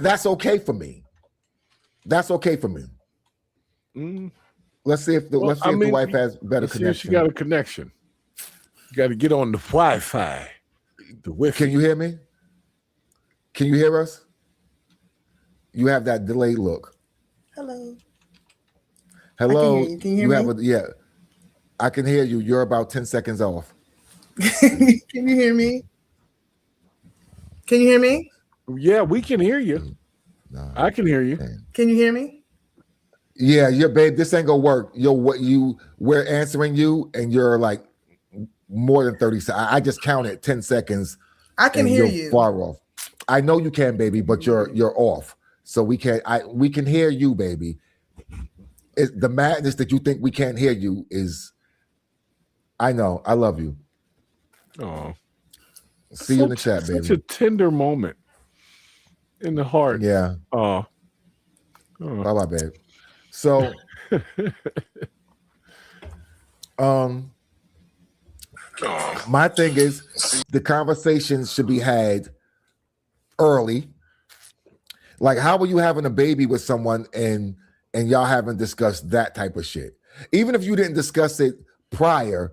That's okay for me. That's okay for me. Let's see if the wife has better connection. She got a connection. You got to get on the Wi-Fi. Can you hear me? Can you hear us? You have that delayed look. Hello. Hello. Can you hear me? Yeah. I can hear you. You're about 10 seconds off. Can you hear me? Can you hear me? Yeah, we can hear you. No, I can hear you. Can you hear me? Yeah, babe, this ain't gonna work. We're answering you, and you're like more than 30 seconds. I just counted 10 seconds. I can hear you. Far off. I know you can, baby, but you're off. So we can hear you, baby. The madness that you think we can't hear you is. I know. I love you. Oh, see you in the chat, baby. Such a tender moment in the heart. Yeah. Oh. Bye, babe. So, my thing is, the conversations should be had early. Like, how are you having a baby with someone and y'all haven't discussed that type of shit? Even if you didn't discuss it prior,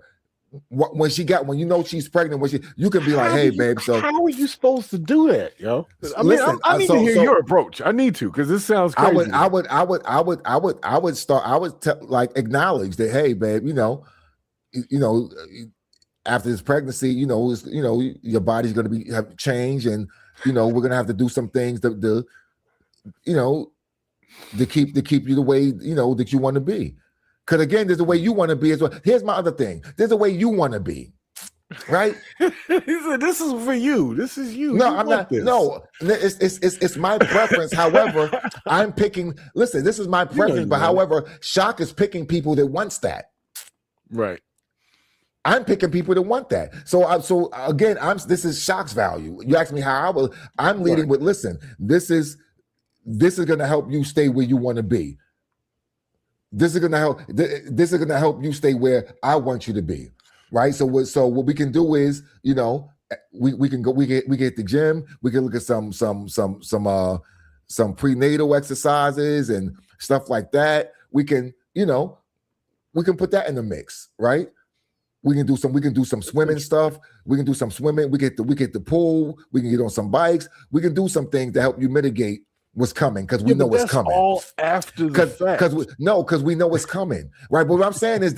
when you know she's pregnant, you can be like, "Hey, babe." So how are you supposed to do that, yo? I mean, I need to hear your approach. I need to, because this sounds crazy. I would acknowledge that, hey, babe, after this pregnancy, your body's going to have changed, and we're going to have to do some things to keep you the way that you want to be. Because again, there's a way you want to be as well. Here's my other thing. There's a way you want to be, right? He said, "This is for you. This is you." No, I'm not. This. No, it's my preference. However, I'm picking. Listen, this is my preference, but however, Shak is picking people that wants that. Right. I'm picking people that want that. So again, this is Shak's value. You asked me how I'm leading with. Listen, this is going to help you stay where you want to be. This is gonna help you stay where I want you to be, right? So what we can do is, we get the gym, we can look at some prenatal exercises and stuff like that. We can put that in the mix, right? We can do some swimming stuff. We can do some swimming. We get the pool. We can get on some bikes. We can do some things to help you mitigate what's coming, because we know what's coming. All after the fact. Because we know what's coming, right? But what I'm saying is,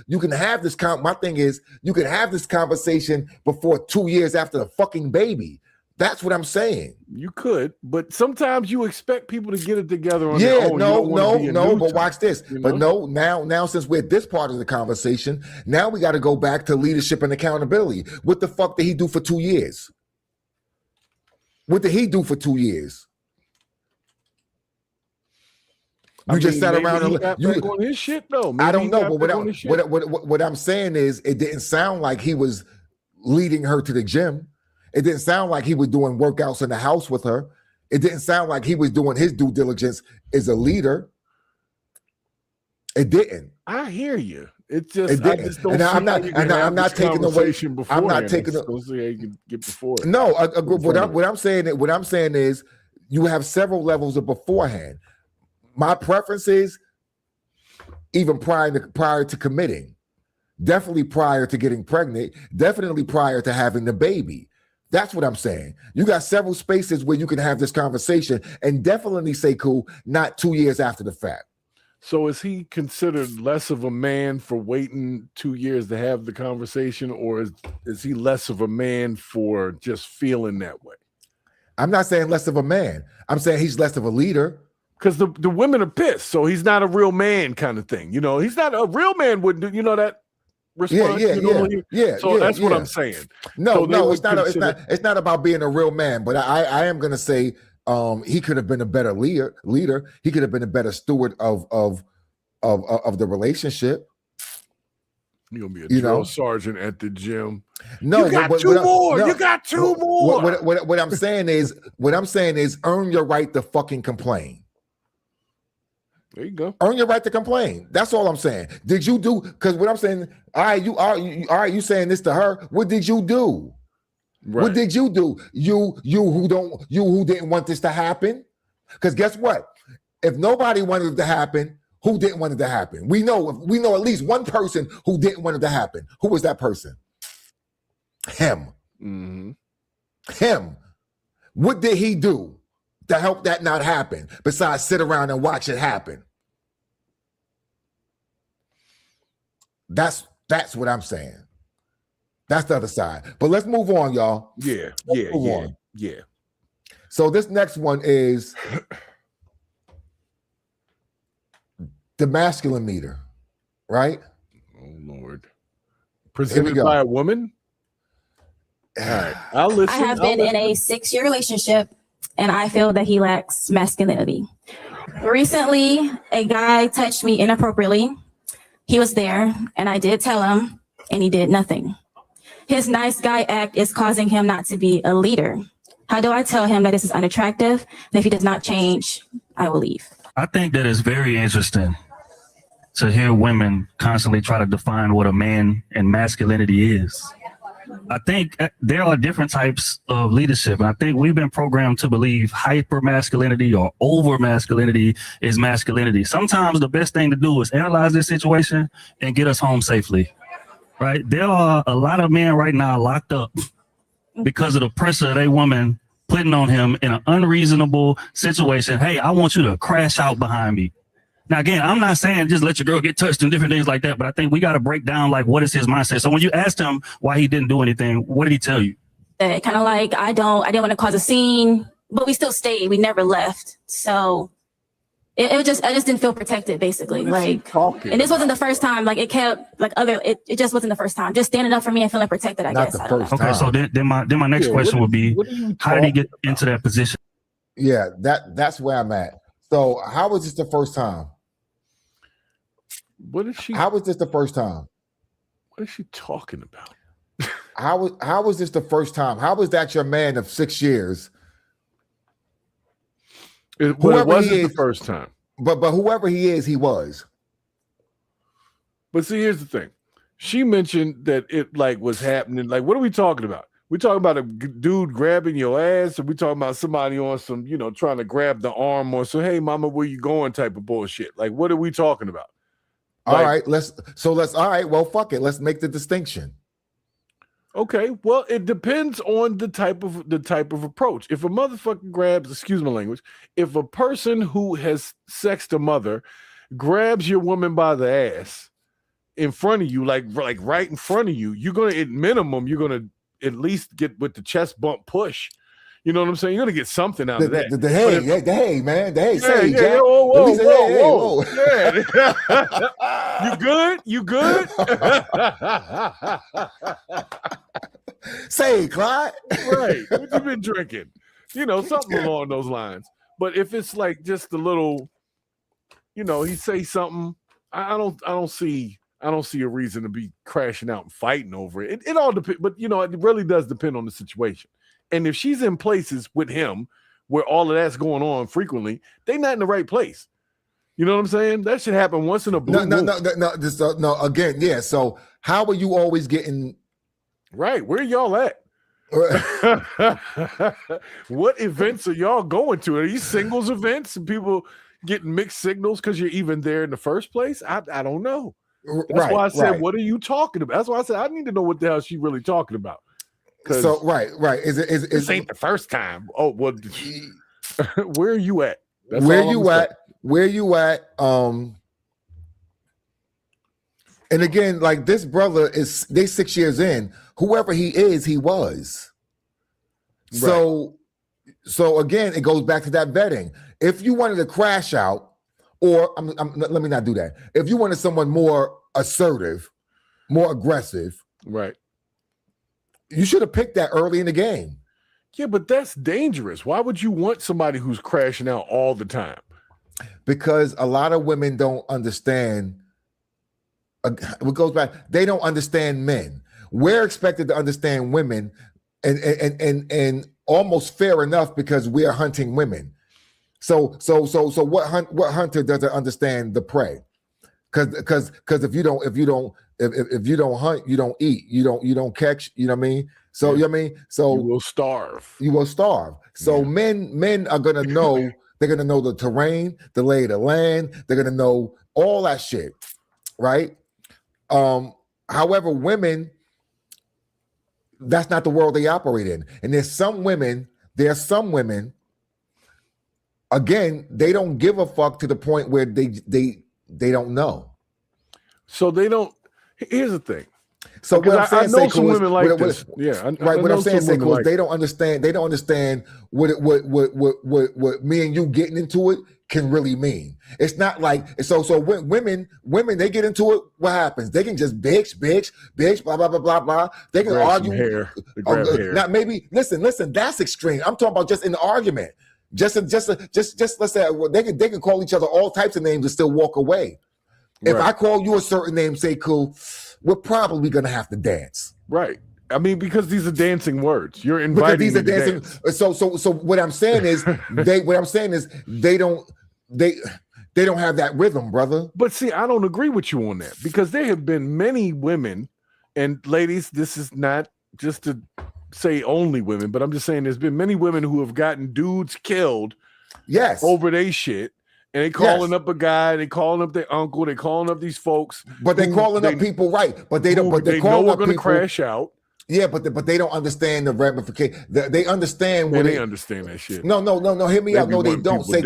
you can have this. My thing is, you can have this conversation before 2 years after the fucking baby. That's what I'm saying. You could, but sometimes you expect people to get it together on their own. No. But watch this. But no, now since we're at this part of the conversation, now we got to go back to leadership and accountability. What the fuck did he do for 2 years? What did he do for 2 years? Just sat around and on his shit though. I don't know, but what I'm saying is, it didn't sound like he was leading her to the gym. It didn't sound like he was doing workouts in the house with her. It didn't sound like he was doing his due diligence as a leader. It didn't. I hear you. It just don't. And I'm not taking away. I'm not taking. Get before it. No, what I'm saying is, you have several levels of beforehand. My preference is even prior to committing, definitely prior to getting pregnant, definitely prior to having the baby. That's what I'm saying. You got several spaces where you can have this conversation, and definitely say cool, not 2 years after the fact. So is he considered less of a man for waiting 2 years to have the conversation, or is he less of a man for just feeling that way? I'm not saying less of a man. I'm saying he's less of a leader. Because the women are pissed, so he's not a real man kind of thing. He's not a real man wouldn't do, that response. Yeah. So that's what I'm saying. No, it's not about being a real man, but I am gonna say he could have been a better leader. He could have been a better steward of the relationship. You're gonna be a drill sergeant at the gym. No, you got two more. You got two more. What I'm saying is, earn your right to fucking complain. There you go. Earn your right to complain. That's all I'm saying. Did you do? Because what I'm saying, all right, you saying this to her. What did you do? Right. What did you do? You who didn't want this to happen? Because guess what? If nobody wanted it to happen, who didn't want it to happen? We know at least one person who didn't want it to happen. Who was that person? Him. Mm-hmm. Him. What did he do to help that not happen besides sit around and watch it happen? That's what I'm saying. That's the other side. But let's move on, y'all. Yeah. So this next one is the masculine meter, right? Oh, Lord. Presented by a woman? All right. I'll listen. I have been in a 6-year relationship, and I feel that he lacks masculinity. Recently, a guy touched me inappropriately. He was there, and I did tell him, and he did nothing. His nice guy act is causing him not to be a leader. How do I tell him that this is unattractive? And if he does not change, I will leave. I think that it's very interesting to hear women constantly try to define what a man and masculinity is. I think there are different types of leadership. And I think we've been programmed to believe hyper masculinity or over masculinity is masculinity. Sometimes the best thing to do is analyze this situation and get us home safely, right? There are a lot of men right now locked up because of the pressure of a woman putting on him in an unreasonable situation. Hey, I want you to crash out behind me. Now, again, I'm not saying just let your girl get touched and different things like that, but I think we got to break down, like, what is his mindset? So when you asked him why he didn't do anything, what did he tell you? Kind of like, I didn't want to cause a scene, but we still stayed. We never left. So I just didn't feel protected, basically. Like, and this wasn't the first time. Like, it kept, like, it just wasn't the first time. Just standing up for me and feeling protected, I guess. Okay, so then my next question would be, how did he get into that position? Yeah, that's where I'm at. So how was this the first time? How was this the first time? What is she talking about? How was this the first time? How was that your man of 6 years? It wasn't the first time. But whoever he is, he was. But see, here's the thing. She mentioned that it like was happening. Like, what are we talking about? We talking about a dude grabbing your ass, or we talking about somebody on some, trying to grab the arm or hey, mama, where you going type of bullshit? Like, what are we talking about? All right, well, fuck it. Let's make the distinction. Okay, well, it depends on the type of approach. If a motherfucker grabs, excuse my language, if a person who has sexed a mother grabs your woman by the ass in front of you, like right in front of you, you're gonna, at minimum, you're gonna at least get with the chest bump push. You know what I'm saying? You're gonna get something out of that. The hey, man. Yeah. Whoa. Yeah. You good? Say, Clyde. Right. What you been drinking? Something along those lines. But if it's like just a little, he say something, I don't see a reason to be crashing out and fighting over it. It all depends, but it really does depend on the situation. And if she's in places with him where all of that's going on frequently, they not in the right place. You know what I'm saying? That should happen once in a blue moon. No. Again, yeah. So how are you always getting right? Where y'all at? What events are y'all going to? Are these singles events and people getting mixed signals because you're even there in the first place? I don't know. That's why I said, what are you talking about? That's why I said I need to know what the hell she really talking about. So right. This ain't the first time. Oh, well, where are you at? That's where you at? And again, like this brother they 6 years in. Whoever he is, he was. Right. So again, it goes back to that vetting. If you wanted to crash out, or let me not do that. If you wanted someone more assertive, more aggressive, right? You should have picked that early in the game. Yeah, but that's dangerous. Why would you want somebody who's crashing out all the time? Because a lot of women don't understand. What goes back, they don't understand men. We're expected to understand women, and almost fair enough because we are hunting women. So what hunter doesn't understand the prey? Because if you don't hunt, you don't eat, you don't catch, you know what I mean? So you know what I mean? So you will starve. You will starve. So men are gonna know, they're gonna know the terrain, the lay of the land, they're gonna know all that shit, right? However, women, that's not the world they operate in. And there's some women, again, they don't give a fuck to the point where they don't know. So they don't. Here's the thing. So what I'm saying, I know some women like this. What I'm saying, Seiko, they don't understand. They don't understand what me and you getting into it can really mean. It's not like so. When women they get into it, what happens? They can just bitch, blah blah blah blah blah. They can argue. Hair. Now maybe listen. That's extreme. I'm talking about just in the argument. Just let's say they can call each other all types of names and still walk away. If I call you a certain name, say cool, we're probably gonna have to dance. Right. I mean, because these are dancing words. You're inviting these are dancing. Dance. So what I'm saying is they don't have that rhythm, brother. But see, I don't agree with you on that because there have been many women, and ladies, this is not just to say only women, but I'm just saying there's been many women who have gotten dudes killed over their shit. And they calling up a guy, they calling up their uncle, they calling up these folks. But they calling up people, right? But they don't. But they know we're going to crash out. Yeah, but they don't understand the ramification. They understand when they understand that shit. No. Hear me out. No, they don't. Say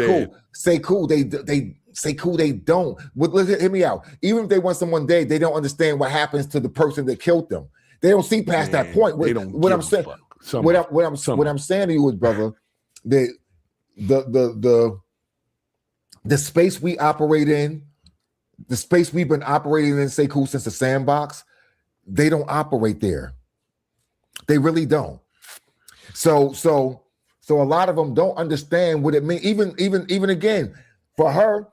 cool. They say cool. They don't. Hear me out. Even if they want someone dead, they don't understand what happens to the person that killed them. They don't see past that point. What I'm saying to you is, brother, the space we operate in, the space we've been operating in, say cool, since the sandbox, they don't operate there. They really don't. So a lot of them don't understand what it means. Even again, for her,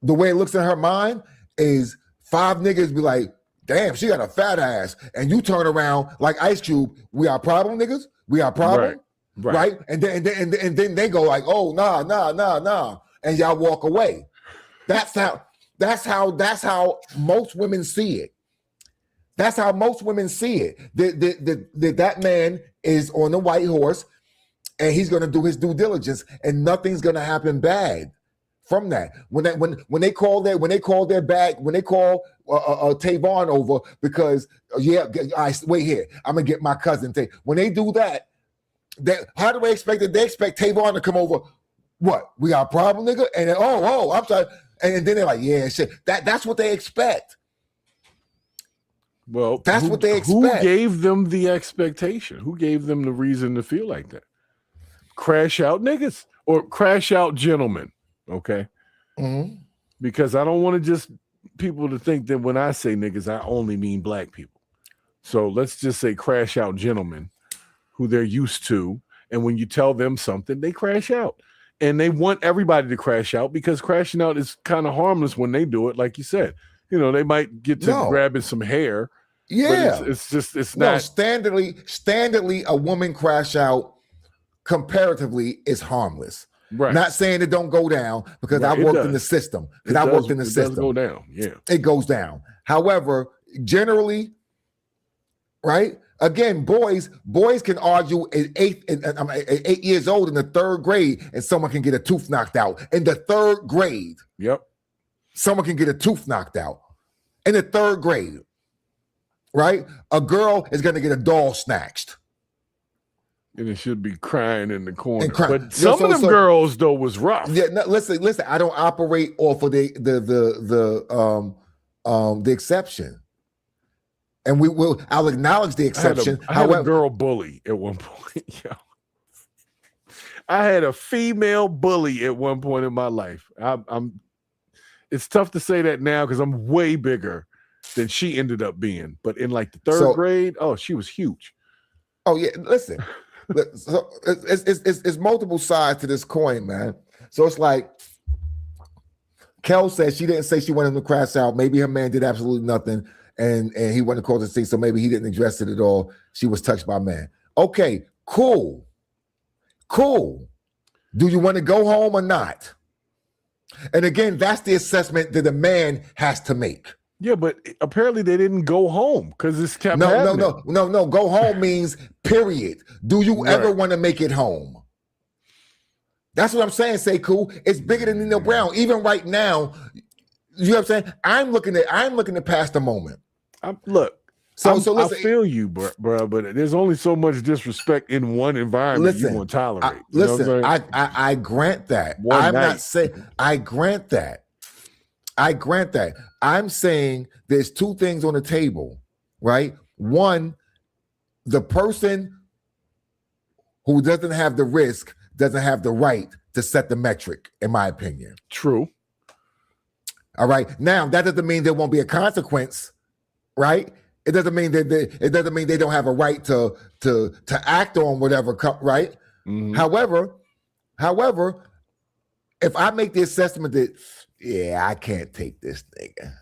the way it looks in her mind is 5 niggas be like, damn, she got a fat ass. And you turn around like Ice Cube, we are problem niggas? We are problem? Right? And then they go like, oh, nah. And y'all walk away. That's how most women see it. That's how most women see it. That man is on the white horse, and he's going to do his due diligence, and nothing's going to happen bad from that. When they call Tavon over because wait here, I'm gonna get my cousin. When they do that, how do they expect that? They expect Tavon to come over. What? We got a problem, nigga? And then, I'm sorry. And then they're like, yeah, shit. That's what they expect. Well, that's what they expect. Who gave them the expectation? Who gave them the reason to feel like that? Crash out niggas or crash out gentlemen, okay? Mm-hmm. Because I don't want to just people to think that when I say niggas, I only mean black people. So let's just say crash out gentlemen who they're used to. And when you tell them something, they crash out. And they want everybody to crash out because crashing out is kind of harmless when they do it. Like you said, they might get to grabbing some hair. Yeah. But it's not. Standardly, a woman crash out comparatively is harmless. Right. Not saying it don't go down because I worked in the system. It does go down. Yeah. It goes down. However, generally, right? Again, boys can argue at 8 years old in the 3rd grade, and someone can get a tooth knocked out in the 3rd grade. Yep. Someone can get a tooth knocked out in the 3rd grade, right? A girl is going to get a doll snatched. And it should be crying in the corner. But some of them girls, though, was rough. Yeah, no, listen. I don't operate off of the exception. And I'll acknowledge the exception. I had a girl bully at one point. Yo. I had a female bully at one point in my life. It's tough to say that now because I'm way bigger than she ended up being. But in like the 3rd grade, she was huge. Oh yeah, listen. So it's multiple sides to this coin, man. So it's like Kel said she didn't say she wanted him to crash out. Maybe her man did absolutely nothing. And he wasn't called to see, so maybe he didn't address it at all. She was touched by man. Okay, cool. Do you want to go home or not? And again, that's the assessment that the man has to make. Yeah, but apparently they didn't go home because this kept happening. No. Go home means period. Do you ever want to make it home? That's what I'm saying, Sekou. It's bigger than Nino Brown. Even right now, you know what I'm saying? I'm looking to pass the moment. So listen, I feel you, bro, but there's only so much disrespect in one environment you won't tolerate. I grant that. Not saying I grant that. I'm saying there's two things on the table, right? One, the person who doesn't have the risk doesn't have the right to set the metric, in my opinion. True. All right. Now, that doesn't mean there won't be a consequence, right? It doesn't mean that they don't have a right to act on whatever, right? Mm-hmm. However, if I make the assessment that, I can't take this nigga,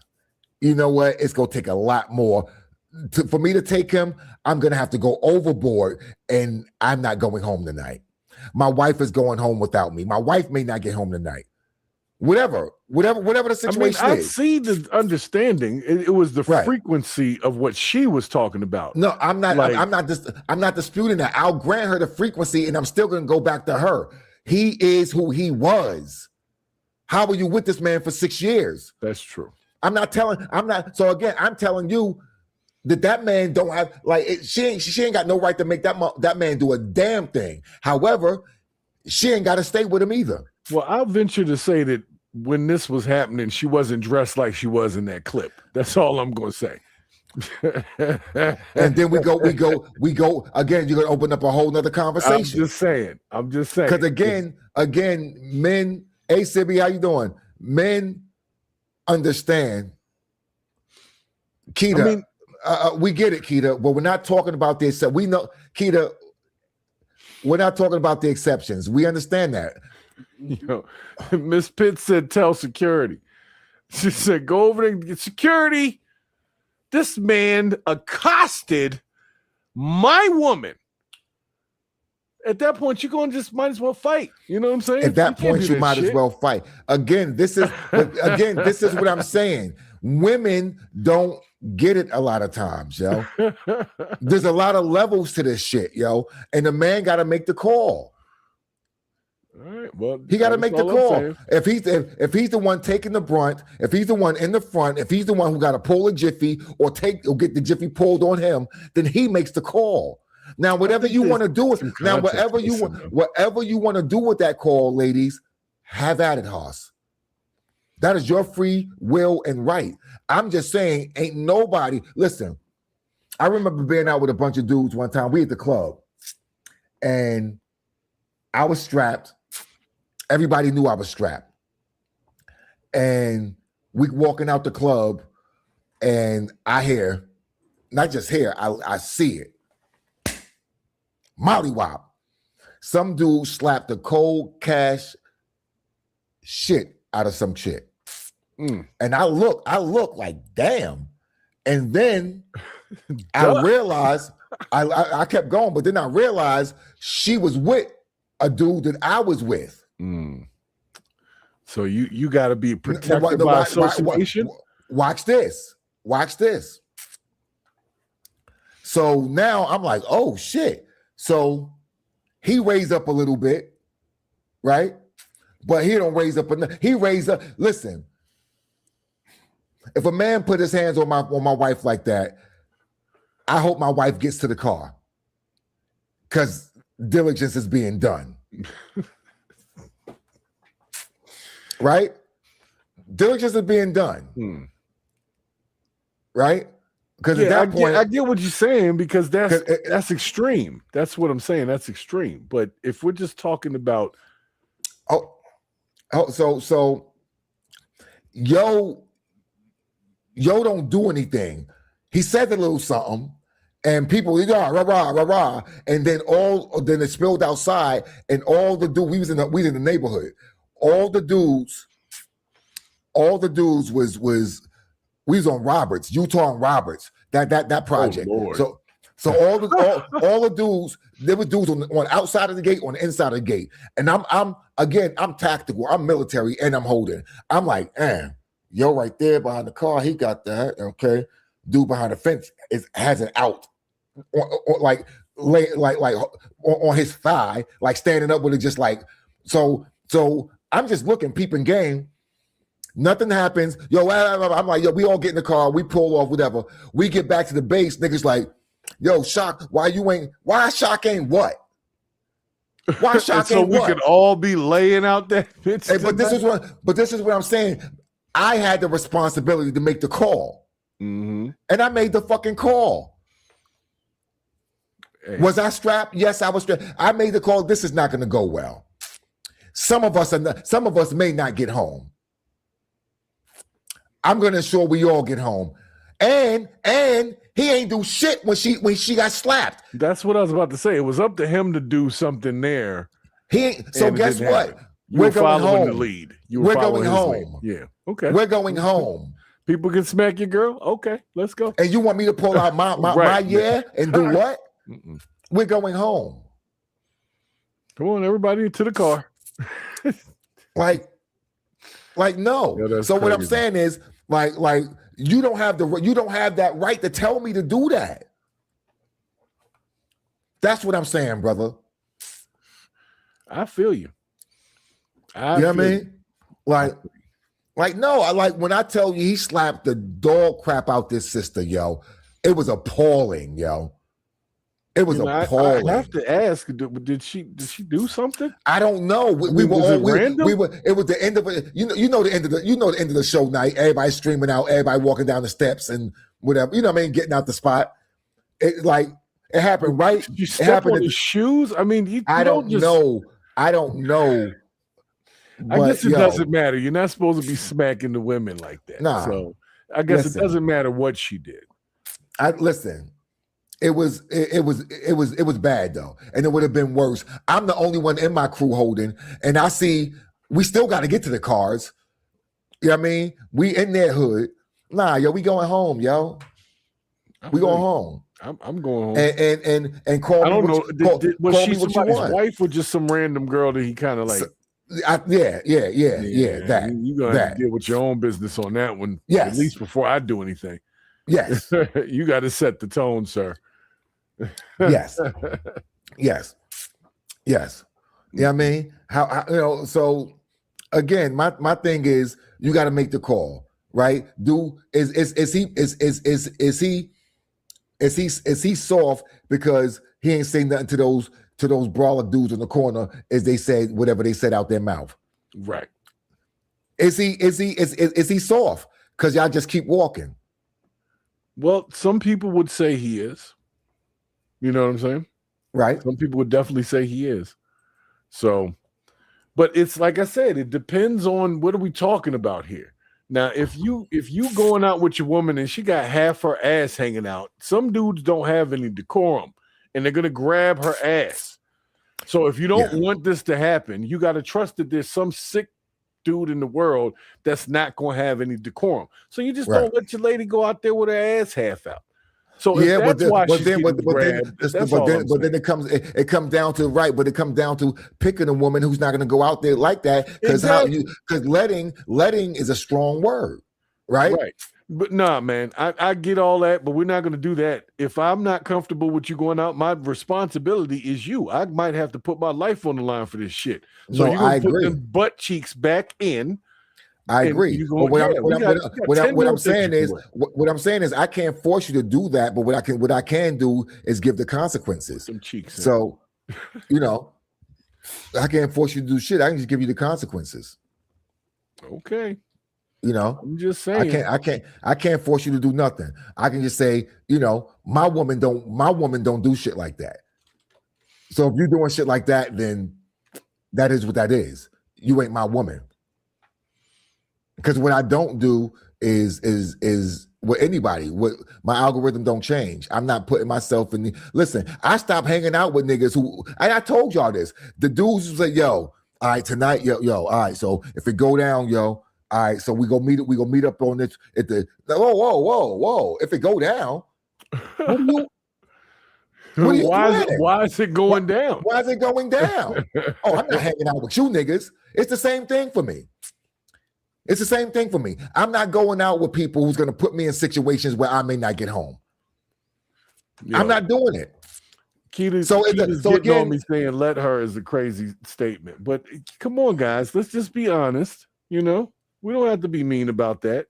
you know what? It's gonna take a lot more for me to take him. I'm gonna have to go overboard, and I'm not going home tonight. My wife is going home without me. My wife may not get home tonight. Whatever the situation I is. see the understanding. It was the frequency of what she was talking about. No, I'm not. I'm not disputing that. I'll grant her the frequency, and I'm still going to go back to her. He is who he was. How were you with this man for 6 years? That's true. So again, I'm telling you that man don't have she ain't got no right to make that man do a damn thing. However, she ain't got to stay with him either. Well, I'll venture to say that when this was happening, she wasn't dressed like she was in that clip. That's all I'm going to say. And then we go again. You're going to open up a whole nother conversation. I'm just saying. Because again, men. Hey, Sibby, how you doing? Men understand. Keita, we get it, Keita, but we're not talking about this. We know, Keita, we're not talking about the exceptions. We understand that. Miss Pitt said, tell security. She said, go over there and get security. This man accosted my woman. At that point, you're going to just might as well fight. You know what I'm saying? At that point, you might as well fight. Again, this is what I'm saying. Women don't get it a lot of times, yo. There's a lot of levels to this shit, yo. And the man got to make the call. All right, well, he got to make the call. If he's the one taking the brunt, if he's the one in the front, if he's the one who got to pull a jiffy or get the jiffy pulled on him, then he makes the call. Now, whatever you want to do with whatever you want to do with that call, ladies, have at it, Hoss. That is your free will and right. I'm just saying, ain't nobody. Listen, I remember being out with a bunch of dudes one time. We at the club, and I was strapped. Everybody knew I was strapped. And we walking out the club, and I hear, not just hear, I see it. Mollywop. Some dude slapped the cold cash shit out of some chick. And I look like, damn. And then I realized, I kept going, but then I realized she was with a dude that I was with. So you got to be protected by association. Watch this. So now I'm like, oh shit. So he raised up a little bit, right? But he don't raise up enough. He raised up. Listen, if a man put his hands on my wife like that, I hope my wife gets to the car because diligence is being done. Right? Diligence is being done. Right? Because at that point, I get what you're saying because that's extreme. That's what I'm saying. That's extreme. But if we're just talking about, so yo don't do anything. He said a little something, and people rah rah rah rah, and then it spilled outside, and all the dudes we was in the neighborhood. All the dudes was we was on Roberts, Utah and Roberts, that project. So all the dudes, there were dudes on the outside of the gate, on the inside of the gate. And I'm tactical, I'm military, and I'm holding. I'm like, yo, right there behind the car, he got that. Okay. Dude behind the fence has it out. Like on his thigh, like standing up with it, just like so I'm just looking, peeping game. Nothing happens. Yo, I'm like, yo, we all get in the car, we pull off, whatever. We get back to the base, niggas like, yo, Shak, why Shak ain't what? Why Shak so ain't we what? could all be laying out that bitch. Hey, but this is what I'm saying. I had the responsibility to make the call. Mm-hmm. And I made the fucking call. Hey. Was I strapped? Yes, I was strapped. I made the call. This is not going to go well. Some of us may not get home. I'm going to ensure we all get home. And he ain't do shit when she got slapped. That's what I was about to say. It was up to him to do something there. He ain't. So guess what? We're following the lead. We're going home. Yeah. Okay. We're going home. People can smack your girl. Okay, let's go. And you want me to pull out my and do what? Mm-mm. We're going home. Come on, everybody, to the car. like no. Yeah, so crazy. What I'm saying is, like you don't have that right to tell me to do that. That's what I'm saying, brother. I feel you. You know what I mean? Like no, I like when I tell you he slapped the dog crap out this sister, yo. It was appalling, yo. It was appalling. I have to ask, did she do something? I don't know. We were it was the end of it. You know the end of the show night. Everybody streaming out, everybody walking down the steps and whatever. You know what I mean? Getting out the spot. It happened right. You step on his shoes? I mean, I don't know. I guess it doesn't matter. You're not supposed to be smacking the women like that. Nah. So I guess it doesn't matter what she did. Listen. It was bad though, and it would have been worse. I'm the only one in my crew holding, and I see we still got to get to the cars. You know what I mean? We in their hood. Nah, yo, we going home, yo. We going home. I'm going home. And call. I don't me know. Was call she me what you somebody's want. wife or just some random girl that he kind of like? Yeah. That you're gonna have to deal with your own business on that one. Yes. At least before I do anything. Yes. You got to set the tone, sir. Yes. You know what I mean? How so again, my thing is you got to make the call, right? Is he soft because he ain't saying nothing to those brawler dudes in the corner as they said whatever they said out their mouth? Right. Is he soft because y'all just keep walking? Well, some people would say he is. You know what I'm saying? Right. Some people would definitely say he is. So, but it's like I said, it depends on what are we talking about here. Now, if you going out with your woman and she got half her ass hanging out, some dudes don't have any decorum and they're gonna grab her ass. So if you don't want this to happen, you got to trust that there's some sick dude in the world that's not going to have any decorum. So you just don't let your lady go out there with her ass half out. So if that's why she's getting grabbed, but then it comes down to but it comes down to picking a woman who's not going to go out there like that because letting is a strong word, right? Right. But nah, man, I get all that, but we're not going to do that. If I'm not comfortable with you going out, my responsibility is you. I might have to put my life on the line for this shit. So you're going to put them butt cheeks back in. I agree. What I'm saying is I can't force you to do that, but what I can do is give the consequences. Some cheeks. So, I can't force you to do shit. I can just give you the consequences. Okay. I'm just saying. I can't force you to do nothing. I can just say, my woman don't do shit like that. So if you're doing shit like that, then that is what that is. You ain't my woman. Because what I don't do is with anybody. What my algorithm don't change. I'm not putting myself in listen, I stopped hanging out with niggas who I told y'all this. The dudes who say, yo, all right, tonight, yo, all right. So if it go down, yo, all right, so we go meet up on this at the whoa. If it go down, Why is it going down? Why is it going down? Oh, I'm not hanging out with you niggas. It's the same thing for me. It's the same thing for me. I'm not going out with people who's going to put me in situations where I may not get home. Yeah. I'm not doing it. Keita's getting on me saying "let her" is a crazy statement, but come on, guys, let's just be honest. You know, we don't have to be mean about that.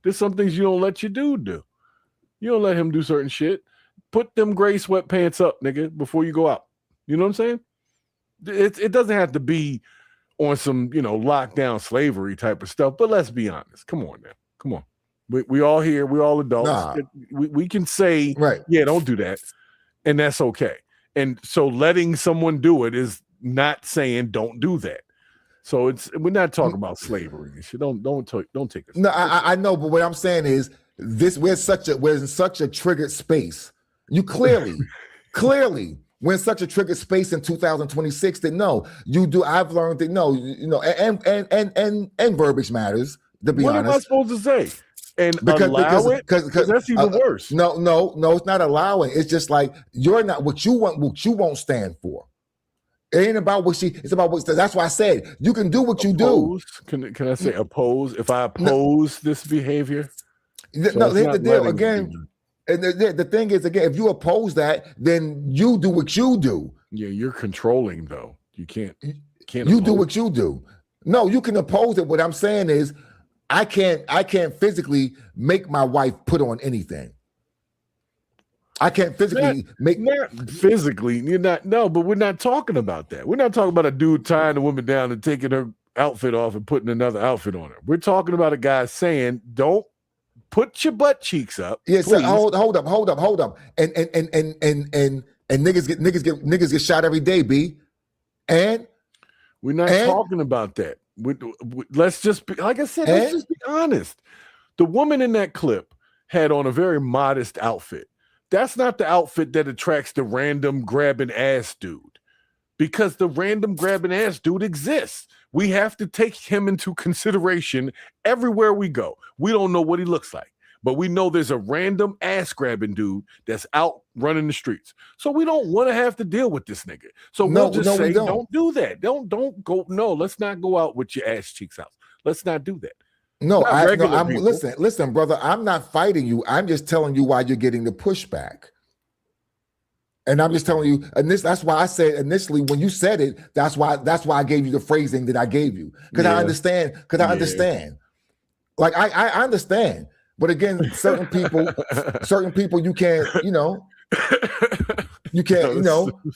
There's some things you don't let your dude do. You don't let him do certain shit. Put them gray sweatpants up, nigga, before you go out. You know what I'm saying? It doesn't have to be on some, you know, lockdown slavery type of stuff, but let's be honest. Come on now. Come on. We all here. We all adults. Nah. We can say, right, yeah, don't do that. And that's okay. And so letting someone do it is not saying don't do that. So we're not talking about slavery and shit. Don't take it. No, I know, but what I'm saying is we're in such a triggered space. You clearly we're in such a triggered space in 2026 that no, you do. I've learned that no, you know, and verbiage matters. To be honest, what am I supposed to say? And allow it? Because that's even worse. No, it's not allowing. It's just like you're not what you want. What you won't stand for. It ain't about what it's about what. That's why I said you can do what you do. Can I say oppose? If I oppose this behavior, no. Here's the deal again. And the thing is, again, if you oppose that, then you do what you do. Yeah, you're controlling though. You can't. You do what you do. No, you can oppose it. What I'm saying is, I can't physically make my wife put on anything. I can't physically not physically. You're not. No, but we're not talking about that. We're not talking about a dude tying a woman down and taking her outfit off and putting another outfit on her. We're talking about a guy saying, "Don't put your butt cheeks up." Yeah, so hold up. And niggas get shot every day, B. And we're not talking about that. Let's just be, like I said, let's just be honest. The woman in that clip had on a very modest outfit. That's not the outfit that attracts the random grabbing ass dude, because the random grabbing ass dude exists. We have to take him into consideration everywhere we go. We don't know what he looks like, but we know there's a random ass grabbing dude that's out running the streets. So we don't want to have to deal with this nigga. So we'll just say, don't do that. Don't go. No, let's not go out with your ass cheeks out. Let's not do that. No, listen, brother. I'm not fighting you. I'm just telling you why you're getting the pushback. And I'm just telling you, and that's why I said initially when you said it, that's why I gave you the phrasing that I gave you. Because I understand. I understand. Like I understand. But again, certain people you can't,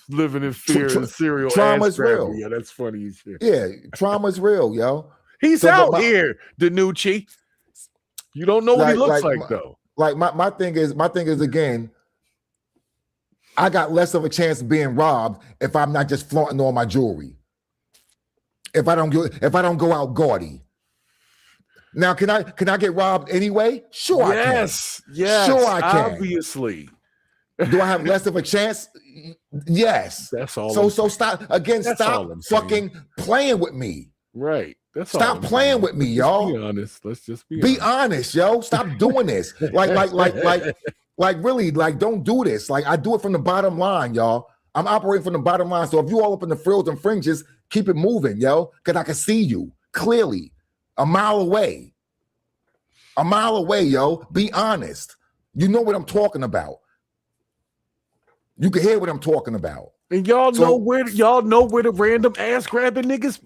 living in fear and serial trauma's real. Yeah, that's funny as shit. Yeah, trauma's real, yo. He's out here, Danucci. You don't know what he looks like though. Like my thing is again, I got less of a chance of being robbed if I'm not just flaunting all my jewelry. If I don't go out gaudy. Now, can I get robbed anyway? Sure, I can. Yes, sure I can. Obviously. Do I have less of a chance? Yes. That's all. So stop again. Stop fucking playing with me. Right. That's stop playing with me, y'all. Be honest. Let's just be honest, yo. Stop doing this. Like really, like don't do this. Like I do it from the bottom line, y'all. I'm operating from the bottom line. So if you all up in the frills and fringes, keep it moving, yo, because I can see you clearly. A mile away, yo. Be honest. You know what I'm talking about. You can hear what I'm talking about. And y'all know where the random ass grabbing niggas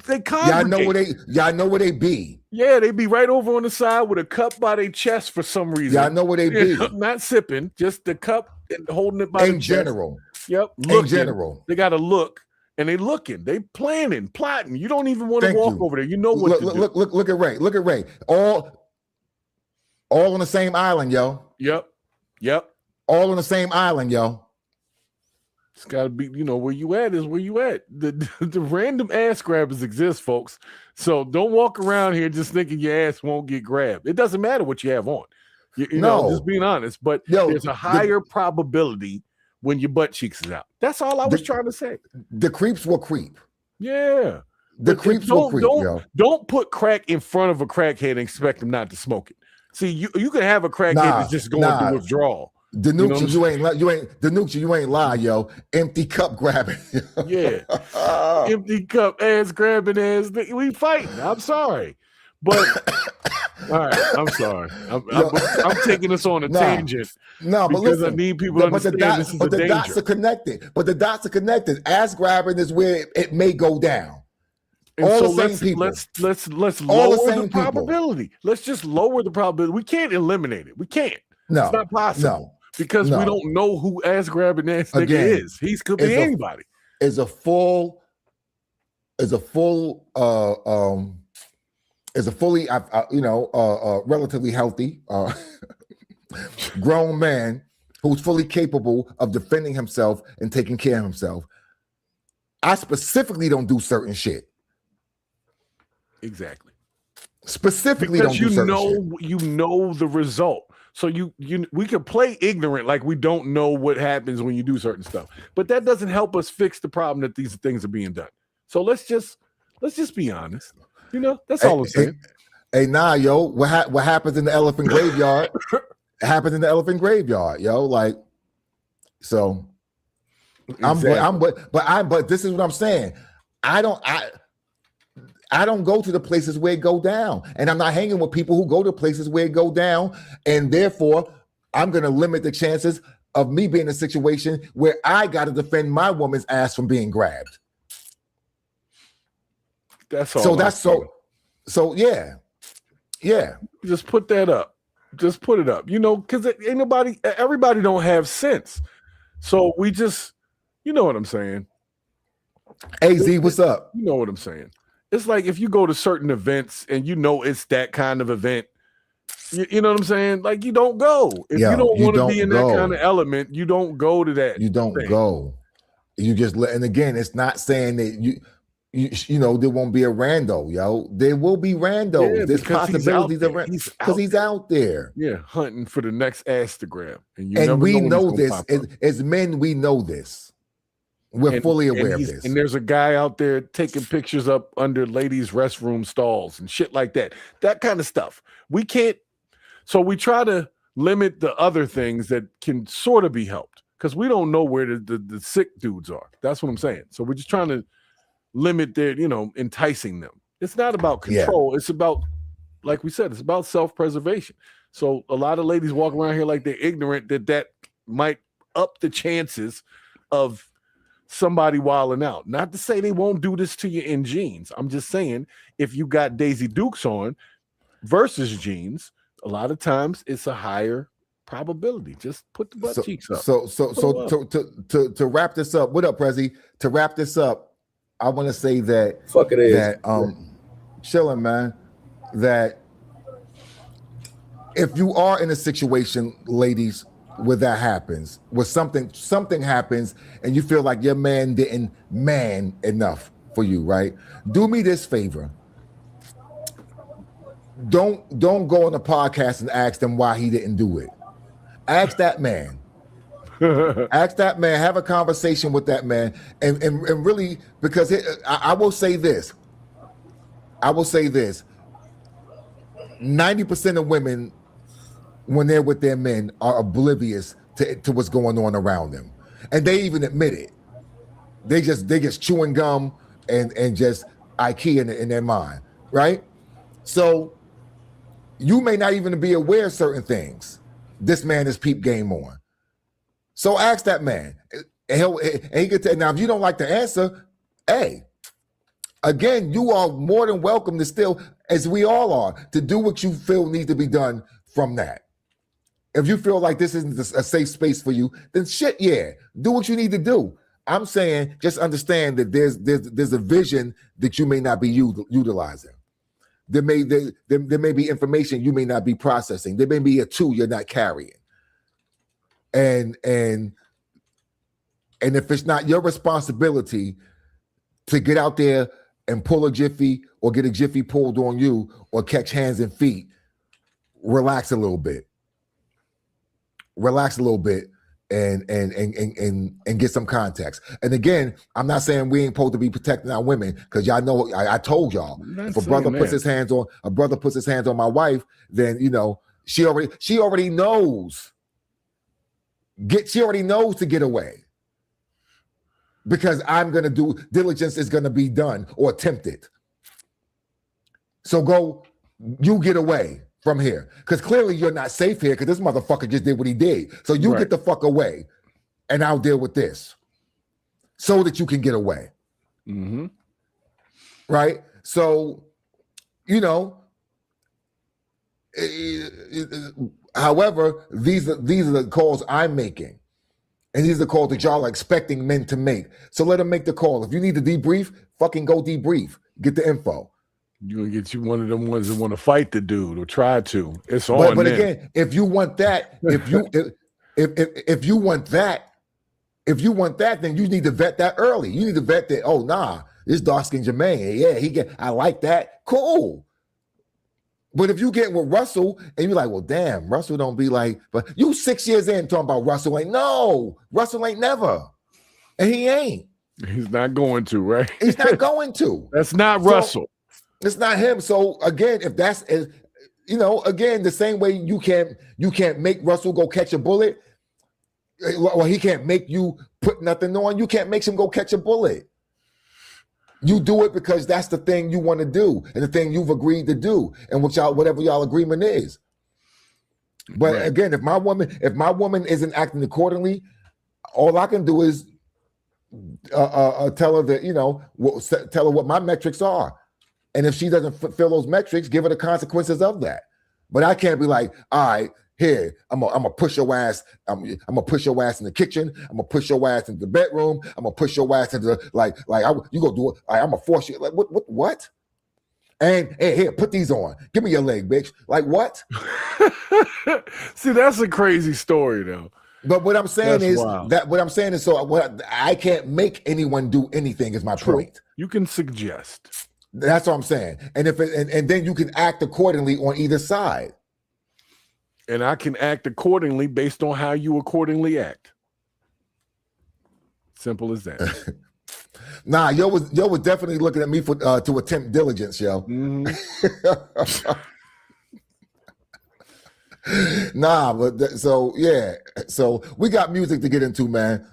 they congregate. Y'all know where they be. Yeah, they be right over on the side with a cup by their chest for some reason. Y'all know where they be. Not sipping, just the cup and holding it by the chest. General. Yep. In general. They gotta look. And they looking, they planning, plotting. You don't even want to walk over there. You know what to do. Look at Ray. Look at Ray. All on the same island, yo. Yep. All on the same island, yo. It's got to be, where you at is where you at. The random ass grabbers exist, folks. So don't walk around here just thinking your ass won't get grabbed. It doesn't matter what you have on. You know, just being honest. But there's a higher probability when your butt cheeks is out. That's all I was trying to say. The creeps will creep. Yeah. The creeps will creep, yo. Don't put crack in front of a crackhead and expect him not to smoke it. See, you can have a crackhead that's just going through withdrawal. Danucci, you ain't lie, yo. Empty cup grabbing. Yeah. Empty cup ass grabbing ass. We fighting. I'm sorry. But all right, I'm sorry. I'm taking us on a tangent. No, but because listen, I need people to understand this is a danger. Dots are connected. But the dots are connected. Ass grabbing is where it may go down. And all so the same people. Let's lower the probability. Let's just lower the probability. We can't eliminate it. We can't. No, it's not possible. No, because we don't know who ass grabbing ass nigga is. He could be anybody. Is a fully relatively healthy grown man who's fully capable of defending himself and taking care of himself. I specifically don't do certain shit. Exactly. Specifically, because don't do certain shit. You know the result. So we can play ignorant like we don't know what happens when you do certain stuff, but that doesn't help us fix the problem that these things are being done. So let's just be honest. That's all I'm saying. Hey, nah, yo, what happens in the elephant graveyard happens in the elephant graveyard, yo. Like, so exactly. But this is what I'm saying. I don't go to the places where it go down, and I'm not hanging with people who go to places where it go down, and therefore I'm going to limit the chances of me being in a situation where I got to defend my woman's ass from being grabbed. That's all. So that's so yeah. Just put that up. Just put it up. Because everybody don't have sense. So we just, you know what I'm saying. AZ, what's up? You know what I'm saying. It's like if you go to certain events and it's that kind of event, you know what I'm saying? Like you don't go. If you don't want to be in that kind of element, you don't go to that. You don't go. You just and again, it's not saying that there won't be a rando, yo. There will be randos. Yeah, there's possibilities of because he's out there. Yeah, hunting for the next ass to grab. And we know this. As men, we know this. We're fully aware of this. And there's a guy out there taking pictures up under ladies' restroom stalls and shit like that. That kind of stuff. We can't. So we try to limit the other things that can sort of be helped because we don't know where the sick dudes are. That's what I'm saying. So we're just trying to limit their, enticing them. It's not about control. Yeah. It's about, like we said, it's about self-preservation. So a lot of ladies walk around here like they're ignorant that might up the chances of somebody wilding out. Not to say they won't do this to you in jeans. I'm just saying if you got Daisy Dukes on versus jeans, a lot of times it's a higher probability. Just put the butt cheeks up. So to wrap this up, what up, Prezi? To wrap this up, I want to say that chilling, man, that if you are in a situation, ladies, where that happens, where something happens and you feel like your man didn't man enough for you, right? Do me this favor. Don't go on the podcast and ask them why he didn't do it. Ask that man. Ask that man, have a conversation with that man, and really, because I will say this. 90% of women, when they're with their men, are oblivious to what's going on around them, and they even admit it. They just chewing gum and just IKEA in their mind, right? So you may not even be aware of certain things. This man is peep game on. So ask that man, and he can tell. Now, if you don't like the answer, hey, again, you are more than welcome to still, as we all are, to do what you feel needs to be done from that. If you feel like this isn't a safe space for you, then shit, yeah, do what you need to do. I'm saying, just understand that there's a vision that you may not be utilizing. There may be information you may not be processing. There may be a tool you're not carrying. And if it's not your responsibility to get out there and pull a jiffy or get a jiffy pulled on you or catch hands and feet, relax a little bit. Relax a little bit and get some context. And again, I'm not saying we ain't supposed to be protecting our women, because y'all know I told y'all, if a brother puts his hands on my wife, then she already knows she already knows to get away. Because I'm going to do, diligence is going to be done or attempted. So you get away from here. Because clearly you're not safe here because this motherfucker just did what he did. So you get the fuck away and I'll deal with this so that you can get away. Mm-hmm. Right? So, however, these are the calls I'm making. And these are the calls that y'all are expecting men to make. So let them make the call. If you need to debrief, fucking go debrief. Get the info. You're going to get you one of them ones that want to fight the dude or try to. It's on But them. again, if you want that, if you want that, then you need to vet that early. You need to vet that, oh, nah, this dark-skinned Jermaine. Yeah, I like that. Cool. But if you get with Russell and you're like, well, damn, Russell don't be like, but you 6 years in talking about Russell ain't, no, Russell ain't never. And he ain't. He's not going to, right? He's not going to. That's not Russell. It's not him. So again, if that's, again, the same way you can't make Russell go catch a bullet, or he can't make you put nothing on, you can't make him go catch a bullet. You do it because that's the thing you want to do and the thing you've agreed to do and whatever y'all agreement is. But again, if my woman isn't acting accordingly, all I can do is tell her that, tell her what my metrics are. And if she doesn't fulfill those metrics, give her the consequences of that. But I can't be like, all right, here, I'm gonna push your ass. I'm gonna push your ass in the kitchen. I'm gonna push your ass into the bedroom. I'm gonna push your ass into you go do it. I'm gonna force you. Like what? And hey, here, put these on. Give me your leg, bitch. Like what? See, that's a crazy story, though. But what I'm saying That's is wild. I can't make anyone do anything. Is my point. You can suggest. That's what I'm saying. And and then you can act accordingly on either side. And I can act accordingly based on how you accordingly act. Simple as that. Nah, yo was definitely looking at me for to attempt diligence, yo. Mm-hmm. Nah, but so we got music to get into, man.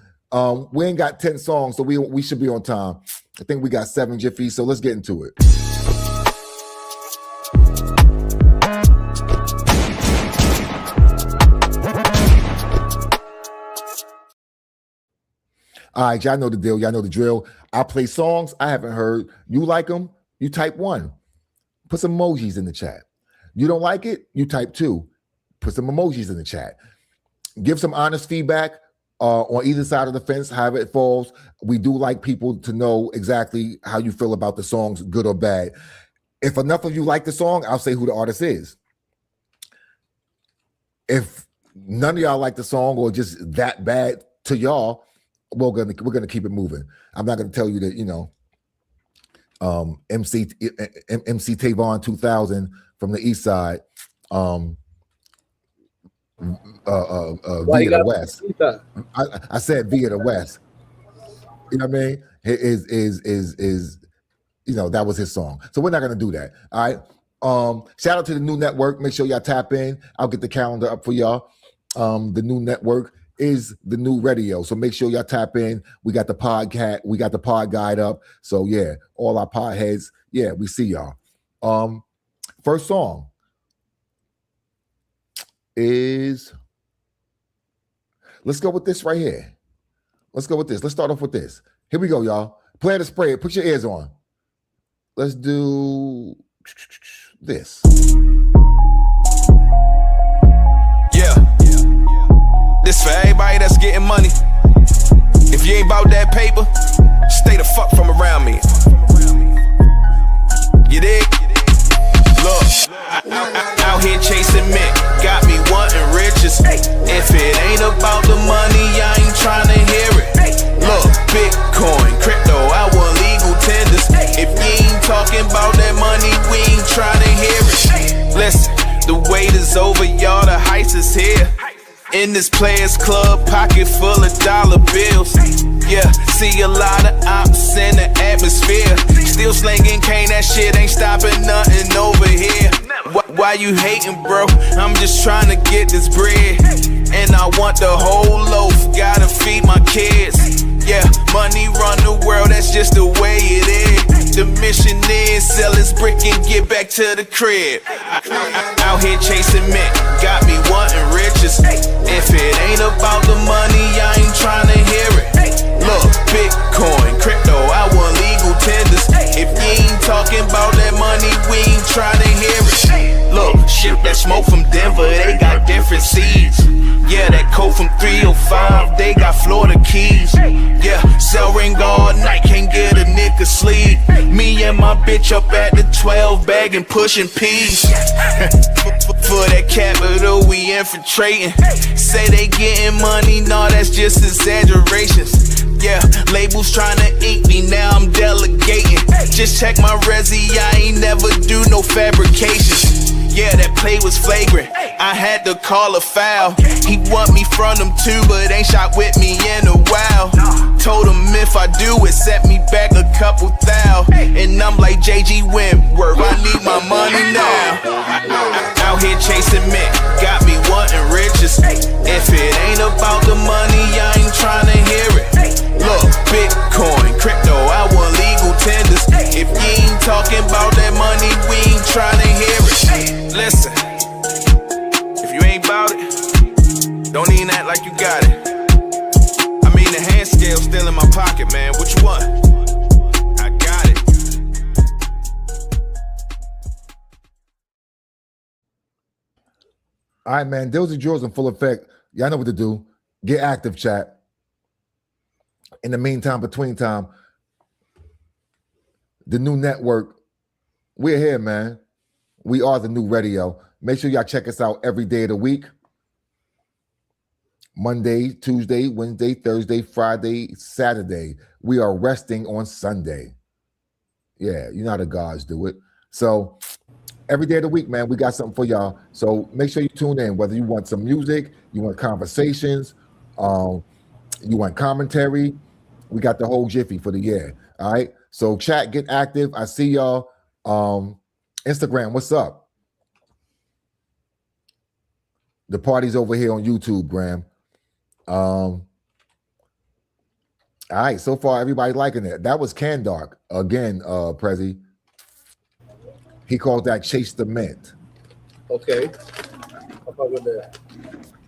We ain't got 10 songs, so we should be on time. I think we got 7 jiffies, so let's get into it. All right, y'all know the deal. Y'all know the drill. I play songs I haven't heard. You like them? You type 1. Put some emojis in the chat. You don't like it? You type 2. Put some emojis in the chat. Give some honest feedback on either side of the fence, however it falls. We do like people to know exactly how you feel about the songs, good or bad. If enough of you like the song, I'll say who the artist is. If none of y'all like the song or just that bad to y'all, we're gonna keep it moving. I'm not gonna tell you that, MC Tavon 2000 from the East Side, via the West. I said via the West. You know what I mean? Is that was his song. So we're not gonna do that. All right. Shout out to the new network. Make sure y'all tap in. I'll get the calendar up for y'all. The new network is the new radio. So make sure y'all tap in. We got the podcast, we got the pod guide up. So yeah, all our pod heads, yeah, we see y'all. First song is, let's go with this right here. Let's go with this. Let's start off with this. Here we go, y'all. Play the spray. Put your ears on. Let's do this. This for everybody that's getting money. If you ain't about that paper, stay the fuck from around me. You dig? Look, out here chasing Mick, got me wanting riches. If it ain't about the money, I ain't trying to hear it. Look, Bitcoin, crypto, I want legal tenders. If you ain't talking about that money, we ain't trying to hear it. Listen, the wait is over, y'all, the heist is here. In this Players Club, pocket full of dollar bills. Yeah, see a lot of ops in the atmosphere. Still slinging cane, that shit ain't stopping nothing over here. Why you hating, bro? I'm just trying to get this bread. And I want the whole just the way it is. The mission is sell this brick and get back to the crib. Out here chasing mint, got me wanting riches. If it ain't about the money, I ain't trying to hear it. Look, Bitcoin, crypto, I want legal tenders. If you ain't talking about that money, we ain't trying to hear it. Look, ship that smoke from Denver, they got different seeds. Yeah, that coat from 305, they got Florida keys. Yeah, sell ring all night, can't get a nigga sleep. Me and my bitch up at the 12 bag and pushing peas. For that capital, we infiltrating. Say they getting money, nah, that's just exaggerations. Yeah, labels tryna ink me, now I'm delegating. Just check my resi, I ain't never do no fabrications. Yeah, that play was flagrant, I had to call a foul. He want me from them too, but ain't shot with me in a while. Told him if I do it, set me back a couple thou. And I'm like JG Wentworth, I need my money now. Out here chasing mint, got me wanting riches. If it ain't about the money, I ain't tryna hear it. Look, Bitcoin, crypto, I want legal tenders. If you ain't talking about that money, we ain't tryna hear it. Listen, if you ain't about it, don't even act like you got it. I mean, the hand scale's still in my pocket, man. What you want? I got it. All right, man. Deals and drills in full effect. Y'all know what to do. Get active, chat. In the meantime, between time, the new network, we're here, man. We are the new radio. Make sure y'all check us out every day of the week. Monday, Tuesday, Wednesday, Thursday, Friday, Saturday. We are resting on Sunday. Yeah, you know how the gods do it. So every day of the week, man, we got something for y'all. So make sure you tune in, whether you want some music, you want conversations, you want commentary. We got the whole jiffy for the year. All right. So chat, get active. I see y'all. Instagram, what's up? The party's over here on YouTube, Graham. All right, so far everybody liking it. That was Kandark again, Prezi. He called that Chase the Mint. Okay. How about with that?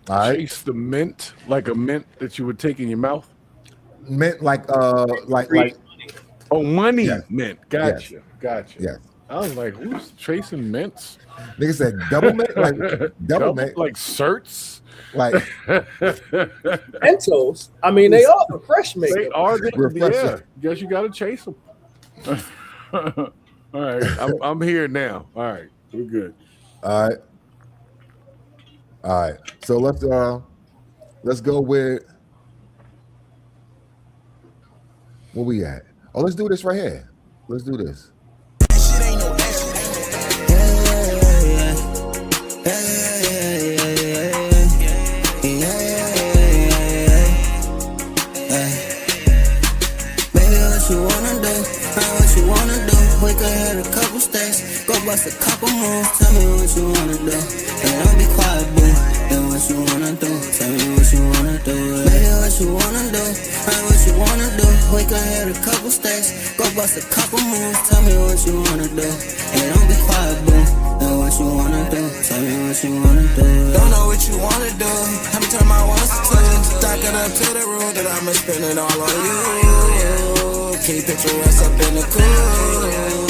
All right. Chase the mint, like a mint that you would take in your mouth. Mint like oh, money yes. mint. Gotcha. Yes. Gotcha. Yes. I was like, who's chasing mints? Nigga said double mint, like double mint, like certs, like Mentos. I mean, they are the fresh makeup. they are. Refresher. Yeah. Guess you got to chase them. All right, I'm here now. All right, we're good. All right. So let's go with where we at. Oh, let's do this right here. Let's do this. Wake up, had a couple stacks, go bust a couple moves. Tell me what you wanna do, and don't be quiet, boo. Then what you wanna do? Tell me what you wanna do. Baby, what you wanna do? What you wanna do? Wake up, had a couple stacks, go bust a couple moves. Tell me what you wanna do, and don't be quiet, boo. Then what you wanna do? Tell me what you wanna do. Don't know what you wanna do. Have me turn my ones to twos. Stack it up to the room that I'ma spend it all on you. Keep picture us up in the cool.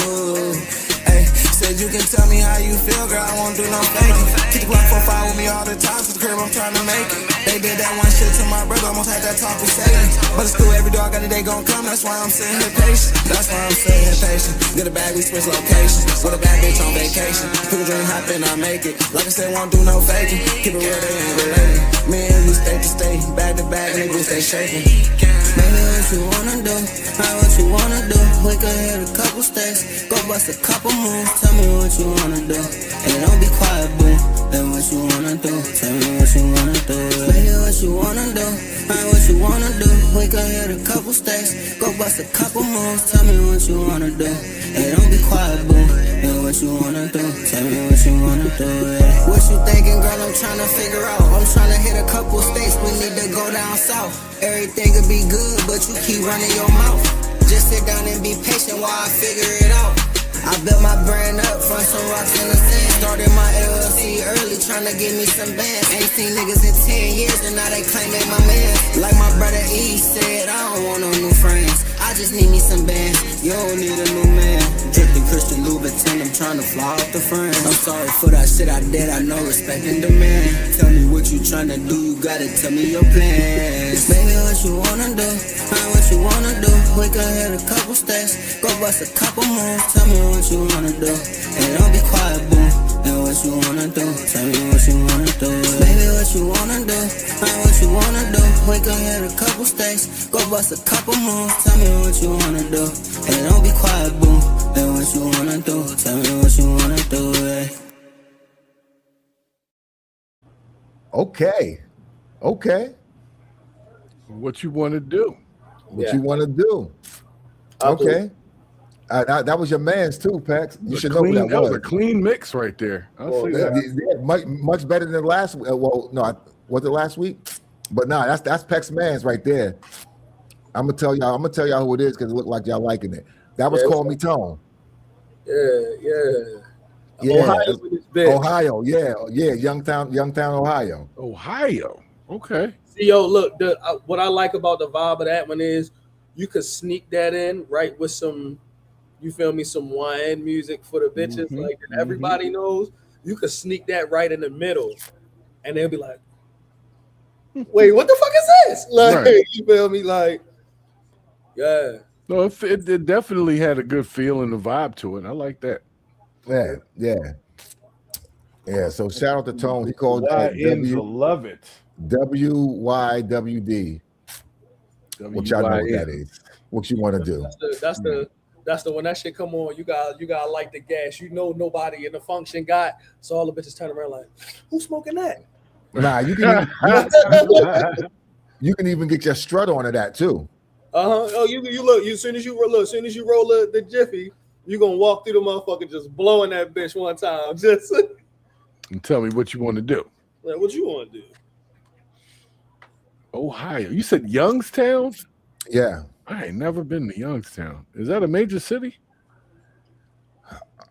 Said you can tell me how you feel, girl, I won't do no faking. Keep the Glock 45 with me all the time, to the crib I'm trying to make it. They did that one shit to my brother, almost had that talk with Satan. But it's cool, every dog got a day gon' come, that's why I'm sitting here patient. That's why I'm sitting here patient. Get a bag, we switch locations. With a bad bitch on vacation. Pick a dream, hop in, I make it. Like I said, won't do no faking. Keep it real, they ain't related. Me and you state to state, bag to bag, niggas stay shaking. Baby, what you wanna do? What you wanna do? Wake up, hit a couple stacks, go bust a couple moves. Tell me what you wanna do, and don't be quiet, boo. Then what you wanna do? Tell me what you wanna do. Baby, what you wanna do? What you wanna do? Wake up, hit a couple stacks, go bust a couple moves. Tell me what you wanna do, and don't be quiet, boo. Then what you wanna do? Tell me what you wanna do. Yeah. What you thinking, girl? I'm trying to figure out. I'm trying to hit a couple states, we need to go down south. Everything could be good, but you keep running your mouth. Just sit down and be patient while I figure it out. I built my brand up from some rocks in the sand. Started my LLC early, tryna get me some bands. Ain't seen niggas in 10 years and now they claim they my man. Like my brother E said, I don't want no new friends. I just need me some bands. You don't need a new man. Dripping Christian Louboutin, I'm tryna fly off the frame. I'm sorry for that shit I did, I know respect and demand. Tell me what you tryna do, you gotta tell me your plans. Baby, what you wanna do? What you wanna do? We could hit a couple steps, go bust a couple moves. Tell me what you wanna do, and don't be quiet, boom. And what you wanna do? Tell me what you wanna do. Baby, what you wanna do? What you wanna do? We could hit a couple steps, go bust a couple moves. Tell me what you wanna do, and don't be quiet, boom. And what you wanna do? Tell me what you wanna do, eh? Okay. What you want to do? What you want to do? Okay. That was your man's too, Pax. You should know who that was. A clean mix right there. Much better than last week. Well, no, was it last week? But no, that's Pax's man's right there. I'm gonna tell y'all who it is because it looked like y'all liking it. That was Call Me Tone. Yeah. Ohio, Youngtown, Ohio. Ohio. Okay. See, yo, look, what I like about the vibe of that one is you could sneak that in right with some, you feel me, some wine music for the bitches, like that everybody knows. You could sneak that right in the middle, and they'll be like, "Wait, what the fuck is this?" Like, right. You feel me, like, yeah. No, it definitely had a good feel and a vibe to it. I like that. Yeah. So shout out to Tone. He called love it. WYWD. Which y'all know what that is. What you want to do? That's the when that shit come on. You gotta light the gas. You know nobody in the function got. So all the bitches turn around like, who's smoking that? Nah, you can even get your strut onto that too. Oh, you look. As soon as you roll the jiffy, you gonna walk through the motherfucker just blowing that bitch one time. Just and tell me what you want to do. Like, what you want to do? Ohio. You said Youngstown? Yeah. I ain't never been to Youngstown. Is that a major city?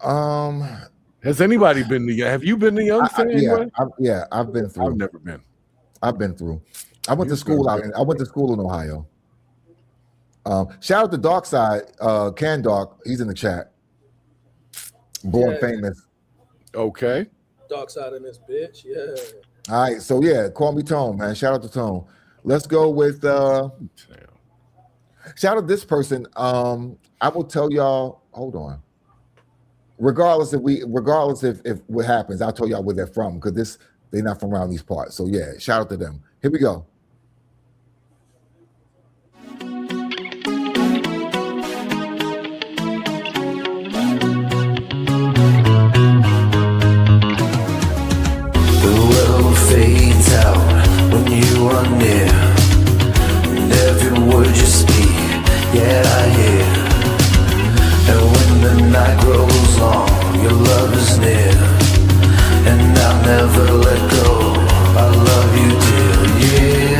Has anybody been to? Have you been to Youngstown? I've been through. I've never been. I've been through. I went to school in Ohio. Shout out to Darkside, Can Dark. He's in the chat. Born famous. Okay. Darkside in this bitch. Yeah. All right. So yeah, call me Tone, man. Shout out to Tone. Let's go with shout out this person. I will tell y'all. Hold on. Regardless if what happens, I'll tell y'all where they're from because they're not from around these parts. So yeah, shout out to them. Here we go. Fades out when you are near, and every word you speak, yet I hear. And when the night grows long, your love is near, and I'll never let go. I love you, dear, yeah.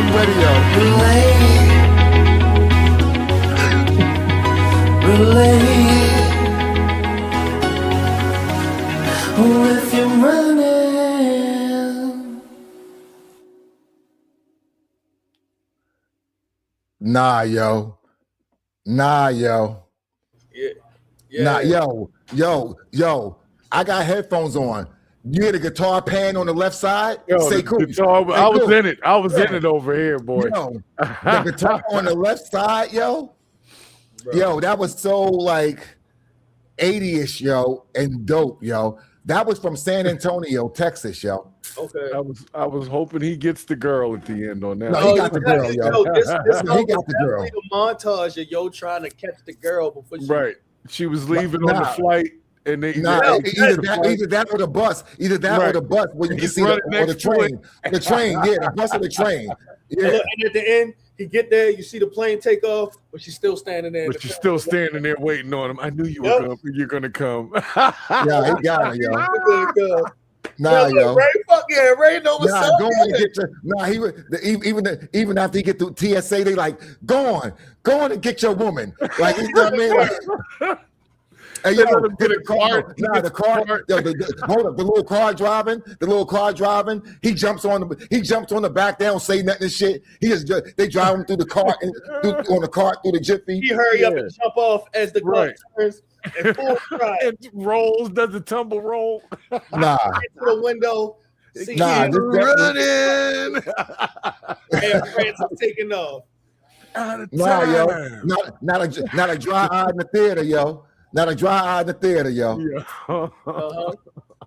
Value Radio. Relate with your running. Nah, yo. Yeah. Nah, yo. I got headphones on. You hear the guitar pan on the left side? Yo, Say cool. I was in it. I was in it over here, boy. Yo, the guitar on the left side, yo. Bro. Yo, that was so like 80-ish, yo, and dope, yo. That was from San Antonio, Texas, yo. Okay. I was hoping he gets the girl at the end on that. No, he got the girl, yo. This he got the girl. A montage of yo trying to catch the girl before she. Right. She was leaving on the flight. And they, either that or the bus. Either that or the bus where you can see or the train. The train, the bus or the train. Yeah. And at the end, he get there, you see the plane take off, but she's still standing there. But she's still standing there waiting on him. I knew you were gonna come. Yeah, he got it, yo. Nah, yo. Ray know what's up. Go on and get your. Nah, even after he get through TSA, they like, go on and get your woman. Like, you know what I mean? Like, hey, yo, hold up, the little car driving. He jumps on the back. They don't say nothing and shit. They drive him through the car on the cart through the jiffy. He hurry up and jump off as the car turns and full stride. It rolls, does the tumble roll? Nah. Into the window. See him running. And Francis taking off. Nah, yo. Not a dry eye in the theater, yo. Not a dry eye in the theater, yo.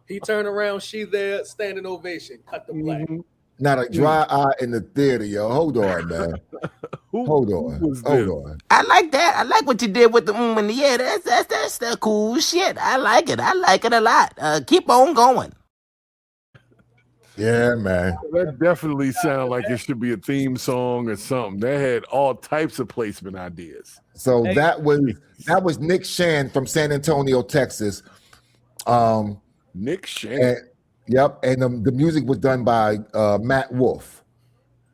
He turned around, she there, standing ovation. Cut the black. Not a dry eye in the theater, yo. Hold on, man. Hold on. I like that. I like what you did with the and the yeah. That's the cool shit. I like it. I like it a lot. Keep on going. Yeah, man. That definitely sounds like it should be a theme song or something. That had all types of placement ideas. So that was Nick Shan from San Antonio, Texas. Nick Shan. And the music was done by Matt Wolf.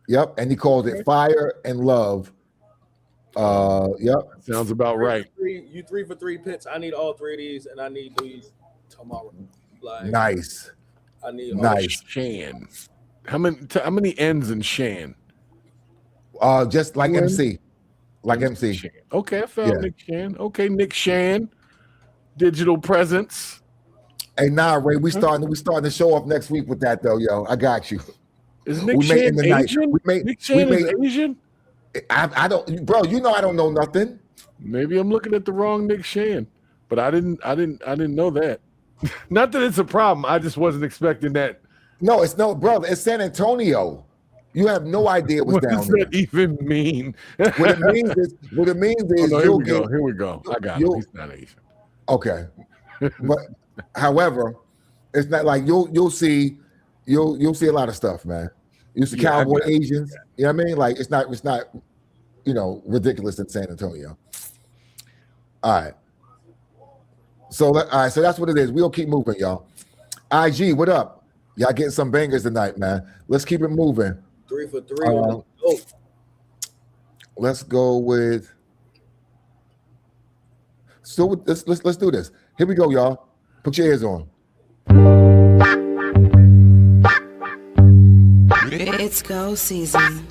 Yep, and he called it Fire and Love. Sounds about right. You 3 for 3 pits. I need all 3 of these, and I need these tomorrow. Like, nice. I need nice. Shan. How many N's in Shan? Just like MC. Like MC. Shan. Okay, I found Nick Shan. Okay, Nick Shan. Digital presence. Hey, Ray, we starting to show off next week with that though, yo. I got you. Is Nick Shan Asian? Nick Shan is Asian? I don't, bro. You know I don't know nothing. Maybe I'm looking at the wrong Nick Shan, but I didn't know that. Not that it's a problem. I just wasn't expecting that. No, brother. It's San Antonio. You have no idea what's down there. What does that even mean? What it means is here we go. I got it. He's not Asian. Okay. But however, it's not like you'll see a lot of stuff, man. You see cowboy Asians. You know what I mean? Like it's not ridiculous in San Antonio. All right. So that's what it is. We'll keep moving, y'all. IG, what up? Y'all getting some bangers tonight, man. Let's keep it moving. 3 for 3. Let's go with. So let's do this. Here we go, y'all. Put your ears on. It's go season.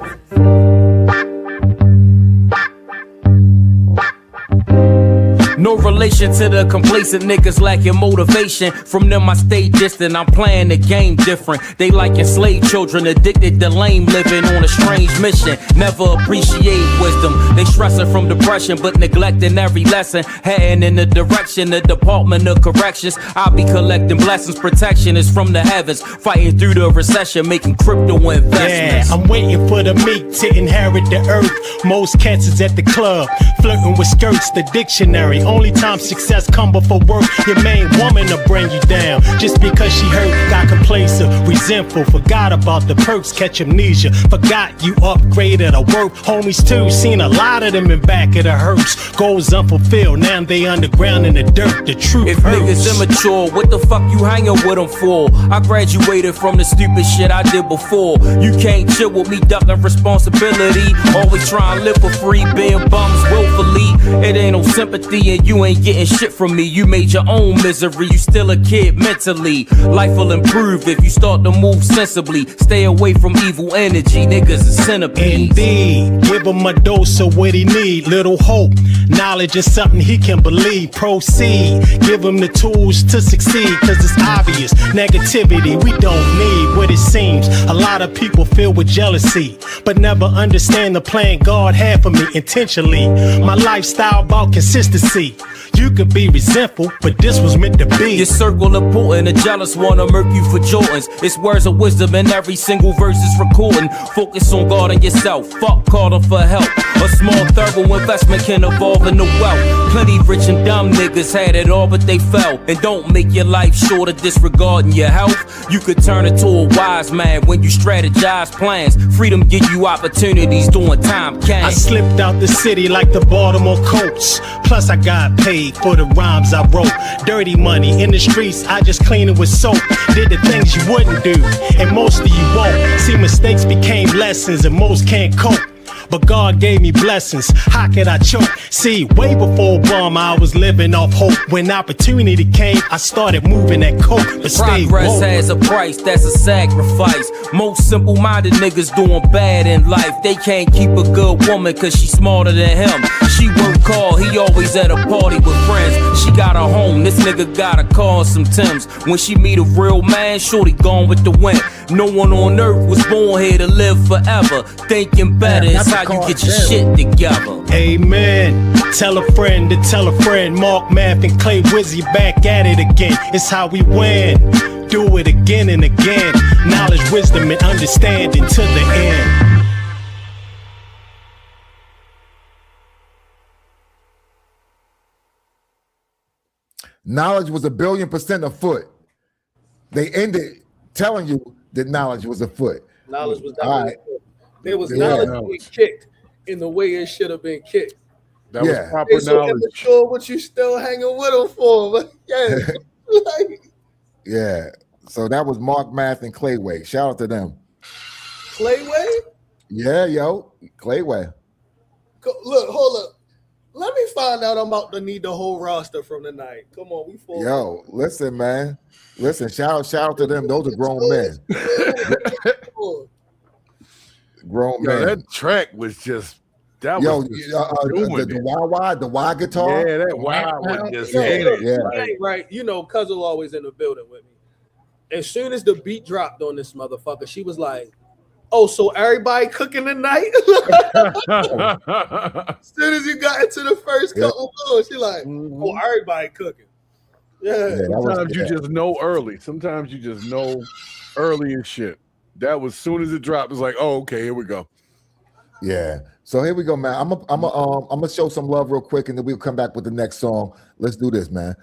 No relation to the complacent niggas lacking motivation. From them I stay distant, I'm playing the game different. They like enslaved children, addicted to lame living on a strange mission. Never appreciate wisdom. They stressing from depression, but neglecting every lesson. Heading in the direction, the Department of Corrections. I'll be collecting blessings, protection is from the heavens. Fighting through the recession, making crypto investments. Yeah, I'm waiting for the meek to inherit the earth. Most cats is at the club, flirting with skirts, the dictionary. only time success come before work, your main woman will bring you down. Just because she hurt, got complacent, resentful, forgot about the perks, catch amnesia, forgot you upgraded her work. Homies too, seen a lot of them in back of the hearse. Goals unfulfilled, now they underground in the dirt. The truth If hurts. niggas immature, what the fuck you hanging with them for? I graduated from the stupid shit I did before. You can't chill with me ducking responsibility. Always trying to live for free, being bums willfully. It ain't no sympathy and you ain't getting shit from me. You made your own misery, you still a kid mentally. Life will improve if you start to move sensibly. Stay away from evil energy, niggas is centipedes. Indeed, give him a dose of what he need. Little hope, knowledge is something he can believe. Proceed, give him the tools to succeed. Cause it's obvious, negativity we don't need. What it seems, a lot of people filled with jealousy, but never understand the plan God had for me intentionally. My lifestyle about consistency. You could be resentful, but this was meant to be. Your circle important, the jealous wanna murk you for Jordans. It's words of wisdom in every single verse is recording. Focus on God and yourself, fuck calling for help. A small thorough investment can evolve into wealth. Plenty rich and dumb niggas had it all but they fell. And don't make your life short of disregarding your health. You could turn into a wise man when you strategize plans. Freedom give you opportunities during time can. I slipped out the city like the Baltimore Colts. Plus I got paid for the rhymes I wrote. Dirty money in the streets, I just clean it with soap. Did the things you wouldn't do, and most of you won't. See, mistakes became lessons and most can't cope. But God gave me blessings, how could I choke? See, way before Obama I was living off hope. When opportunity came, I started moving that coke. But progress has a price, that's a sacrifice. Most simple-minded niggas doing bad in life. They can't keep a good woman cause she smarter than him. She work hard, he always at a party with friends. She got a home, this nigga got a car and some Timbs. When she meet a real man, shorty gone with the wind. No one on earth was born here to live forever. Thinking better is how you get your shit together. Amen. Tell a friend to tell a friend. Mark, Math, and Clay Wizzy back at it again. It's how we win. Do it again and again. Knowledge, wisdom, and understanding to the end. Knowledge was 1,000,000,000% afoot. They ended telling you that knowledge was afoot. Knowledge was definitely afoot. There was knowledge being kicked in the way it should have been kicked. That was proper knowledge. Sure what you still hanging with them for, but yeah. Yeah. So that was Mark, Math, and Clayway. Shout out to them. Clayway? Yeah, yo. Clayway. Look, hold up. Let me find out I'm about to need the whole roster from tonight. Come on, we full. Yo, listen, man. Listen, shout out to them. Those are grown men. Grown men. That track was just the wah guitar. Yeah, that wah was just right. You know, Cuz will always in the building with me. As soon as the beat dropped on this motherfucker, she was like, "Oh, so everybody cooking tonight?" As soon as you got into the first couple of she like, "Oh, everybody cooking." Yeah. Sometimes you just know early. Sometimes you just know early and shit. That was soon as it dropped, it's like, oh, okay, here we go. Yeah. So here we go, man. I'm gonna show some love real quick, and then we'll come back with the next song. Let's do this, man.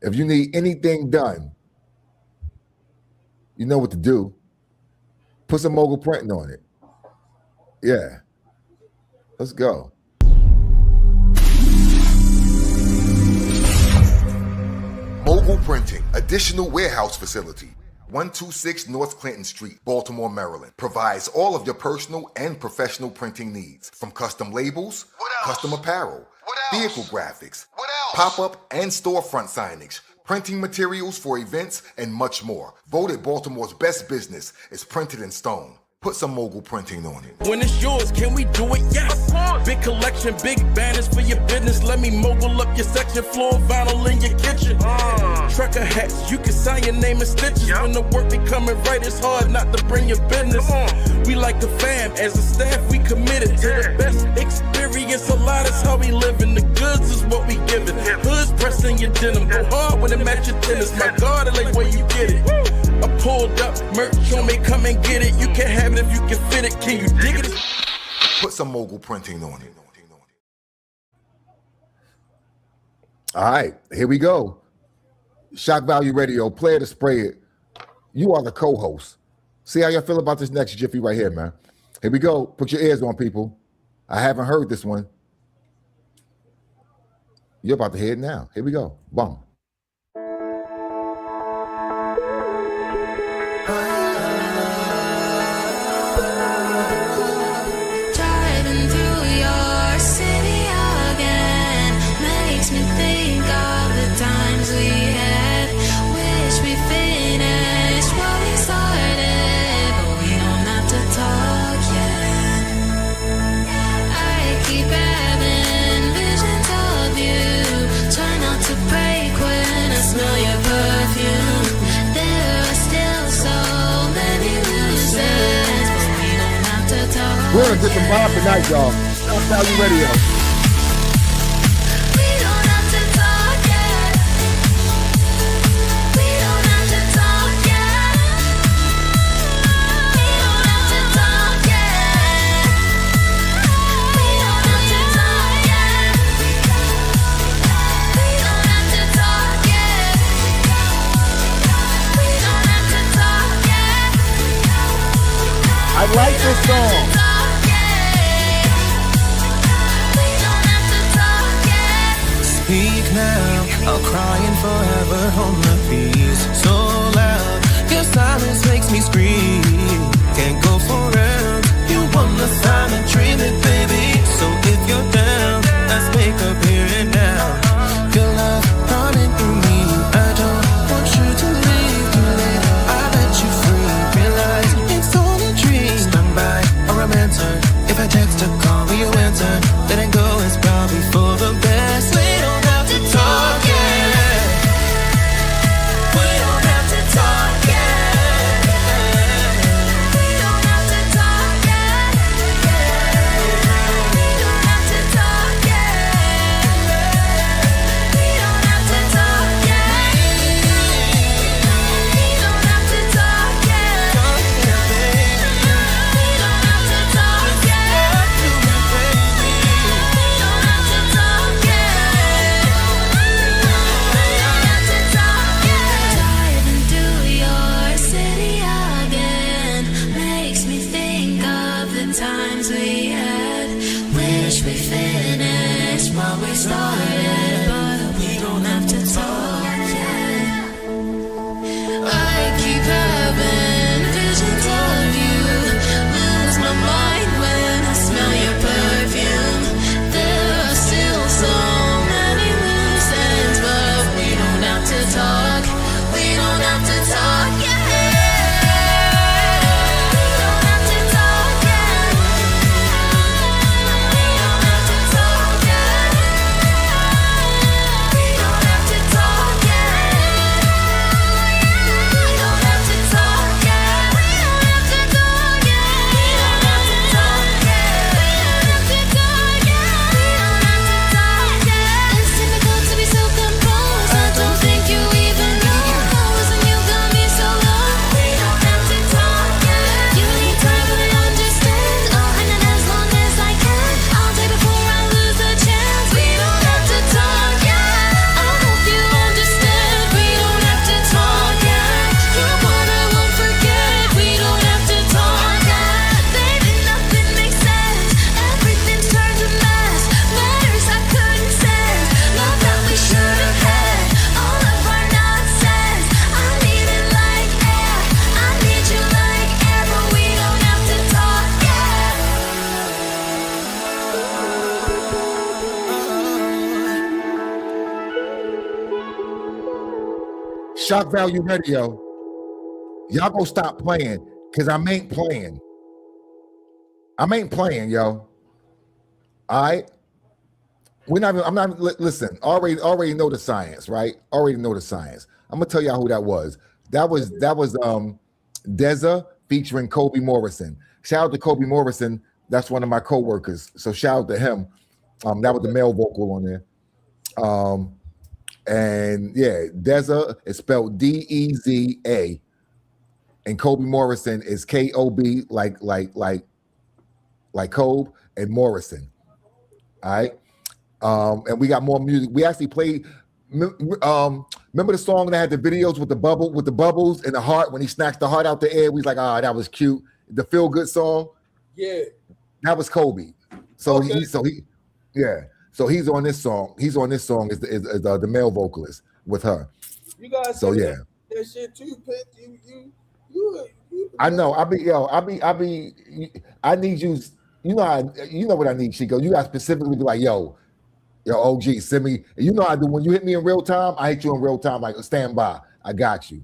If you need anything done, you know what to do. Put some mogul printing on it. Yeah. Let's go. Mogul Printing, additional warehouse facility. 126 North Clinton Street, Baltimore, Maryland. Provides all of your personal and professional printing needs. From custom labels, custom apparel, vehicle graphics, pop-up and storefront signage, printing materials for events, and much more. Voted Baltimore's best business is Printed in Stone. Put some mogul printing on it. When it's yours, can we do it? Yes. Big collection, big banners for your business. Let me mogul up your section floor, vinyl in your kitchen. Trucker hats, you can sign your name in stitches. When the work be coming right, it's hard not to bring your business. We like the fam, as a staff, we committed to the best experience. A lot is how we living. The goods is what we giving. Hoods pressing your denim, go hard when it match your tennis. My God, I like where you get it. I pulled up, merch on me, come and get it. You can have it if you can fit it. Can you dig it? Put some mogul printing on it. All right, here we go. Shak Value Radio, play it or spray it. You are the co-host. See how y'all feel about this next jiffy right here, man. Here we go. Put your ears on, people. I haven't heard this one. You're about to hear it now. Here we go. Boom. Driving through your city again makes me think of the times we had. Wish we finished what we started, but we don't have to talk yet. I keep having visions of you. Try not to break when I smell your perfume. There are still so many loose ends, but we don't have to talk. We're in a different vibe tonight, y'all. Shak Value Radio. We don't have to talk yet. We don't have to talk yet. We don't have to talk yet. We don't have to talk yet. We don't have to talk yet. We don't have to talk yet. I like this song. Speak now, I'll crying forever on my peace. So loud, your silence makes me scream. Can't go forever. You want the silent treatment, baby. So if you're down, let's make up here and now. Your love running through me. I don't want you to leave too late. I let you free. Realize it's all a dream. Stand by or I'm answered. If I text or call, will you answer? Letting go is probably for the best. We don't have to talk yet. We don't have to talk yet. We don't have to talk yet. We don't have to talk yet. We don't have to talk yet. We don't have to talk yet. We don't have to talk yet. Driving through your city again makes me think of the times we had. Wish we finished what we started, but we don't have to talk yet. I keep having visions of you. Lose my mind when I smell your perfume. There are still so many loose ends, but we don't have to talk. We don't have to talk yet. We don't have to talk yet. We don't have to talk yet. We don't have to talk yet. We don't have to talk yet. We don't have to talk yet. We don't have to talk yet. We don't have to talk yet. We don't have to talk yet. It's difficult to be so composed. I don't think you even know. Wasn't you got me so low? We don't have to talk yet. You need time, but I understand. And then as long as I can, I'll take before I lose the chance. We don't have to talk yet. I hope you understand. We don't have to talk yet. You're one I won't forget. We don't have to talk yet. Baby, nothing makes sense. Everything's turned to mess. Letters I couldn't send. Love that we should have had. All of our nonsense. I need it like air. I need you like air, but we don't have to talk yet. Shak Value Radio. Y'all go stop playing, because I ain't playing. I ain't playing, yo. All right? Listen, already know the science, right? Already know the science. I'm gonna tell y'all who that was. That was Deza featuring Kobe Morrison. Shout out to Kobe Morrison. That's one of my co-workers. So shout out to him. That was the male vocal on there. And yeah, Deza is spelled D-E-Z-A. And Kobe Morrison is K-O-B, like Kobe and Morrison. All right. And we got more music. We actually played Remember the song that had the videos with the bubbles and the heart when he snatched the heart out the air? We was like, that was cute. The feel good song. Yeah. That was Kobe. So Okay. So he's on this song. He's on this song as the male vocalist with her. You guys So say yeah. that shit too, Pit. You I know. I need you. You know what I need, Chico. You got to specifically be like, yo, OG, send me. You know I do. When you hit me in real time, I hit you in real time. Like, stand by. I got you.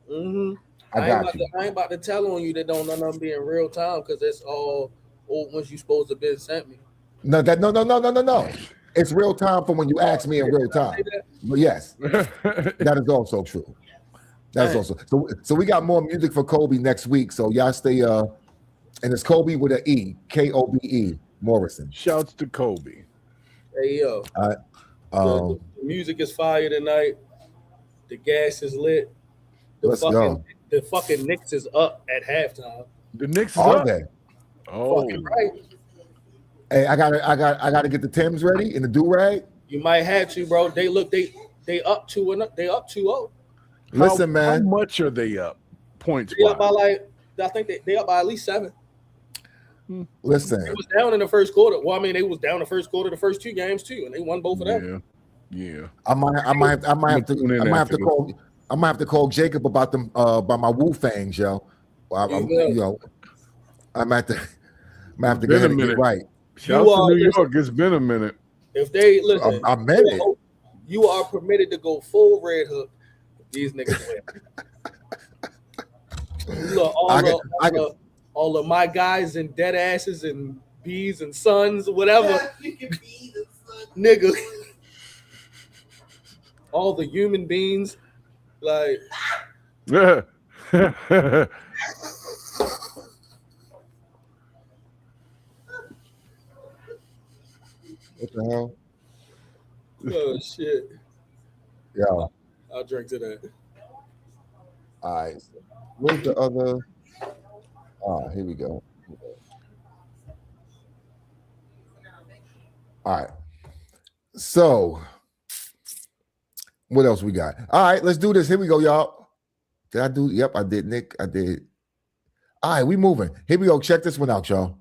Mm-hmm. I got you. I ain't about to tell on you that don't none of them be in real time because that's all old ones you supposed to be sent me. No. It's real time from when you ask me in real time. But yes, that is also true. That's also so. We got more music for Kobe next week. So y'all stay. And it's Kobe with an E, Kobe Morrison. Shouts to Kobe. Hey yo, the music is fire tonight. The gas is lit. Let's go. The fucking Knicks is up at halftime. The Knicks is Are up. they? Oh, fucking right. Hey, I gotta get the Timbs ready and the do-rag. You might have to, bro. They up 2-0. Listen, man. How much are they up? Points. They up by I think they up by at least 7. Listen. It was down in the first quarter. Well, I mean, they was down the first quarter, the first 2 games too, and they won both of them. Yeah. I might have to call Jacob about them about my Wu Fangs, yo. I'm at the get it right. Shout out to New York. It's been a minute. If they listen, I meant it. You are permitted to go full red hook. These niggas win. Look, all of my guys and dead asses and bees and sons, whatever. Nigga. All the human beings, like. What the hell? Oh shit. Yeah. I'll drink to that. All right. Where's the other? Here we go. All right. So, what else we got? All right, let's do this. Here we go, y'all. Did I do? Yep, I did, Nick. I did. All right, we moving. Here we go. Check this one out, y'all.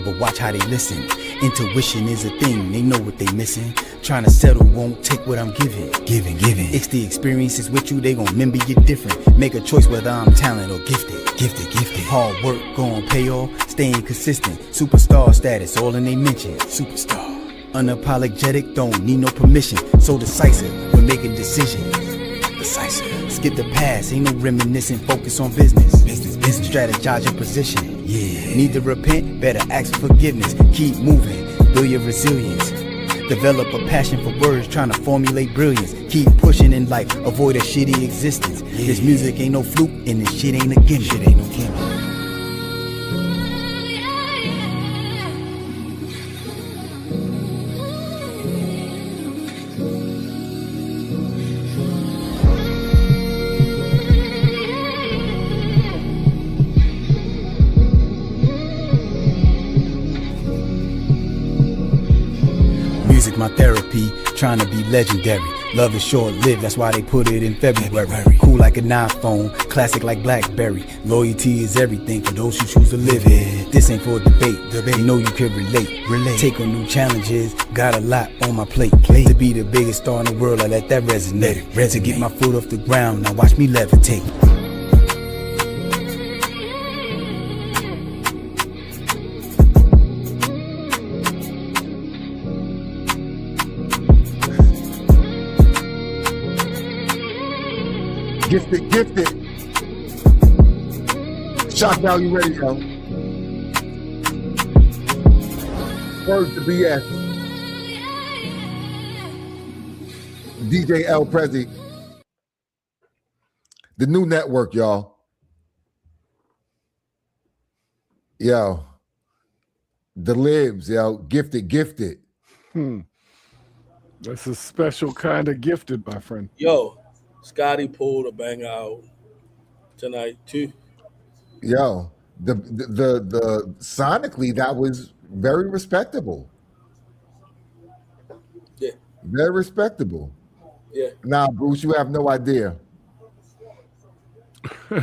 But watch how they listen. Intuition is a thing, they know what they missing. Trying to settle won't take what I'm giving. Giving. It's the experiences with you, they gon' remember you different. Make a choice whether I'm talented or gifted. Hard work gon' pay off, staying consistent. Superstar status, all in they mention. Superstar. Unapologetic, don't need no permission. So decisive when making decisions. Skip the past, ain't no reminiscing. Focus on business. Strategize your position. Yeah. Need to repent, better ask for forgiveness. Keep moving, build your resilience. Develop a passion for words, trying to formulate brilliance. Keep pushing in life, avoid a shitty existence. Yeah. This music ain't no fluke, and this shit ain't a gimmick. My therapy, trying to be legendary. Love is short-lived, that's why they put it in February. Cool like an iPhone, classic like BlackBerry. Loyalty is everything for those who choose to live it. This ain't for debate, you know you can relate. Take on new challenges, got a lot on my plate. To be the biggest star in the world, I let that resonate. To get my foot off the ground, now watch me levitate. Gifted. Shak Value Radio. Words to BS. DJ L Prezi. The new network, y'all. Yo. The Libs, yo. Gifted. That's a special kind of gifted, my friend. Yo, Scotty pulled a bang out tonight too. Yo, the sonically that was very respectable. Yeah. Very respectable. Yeah. Now, Bruce, you have no idea. You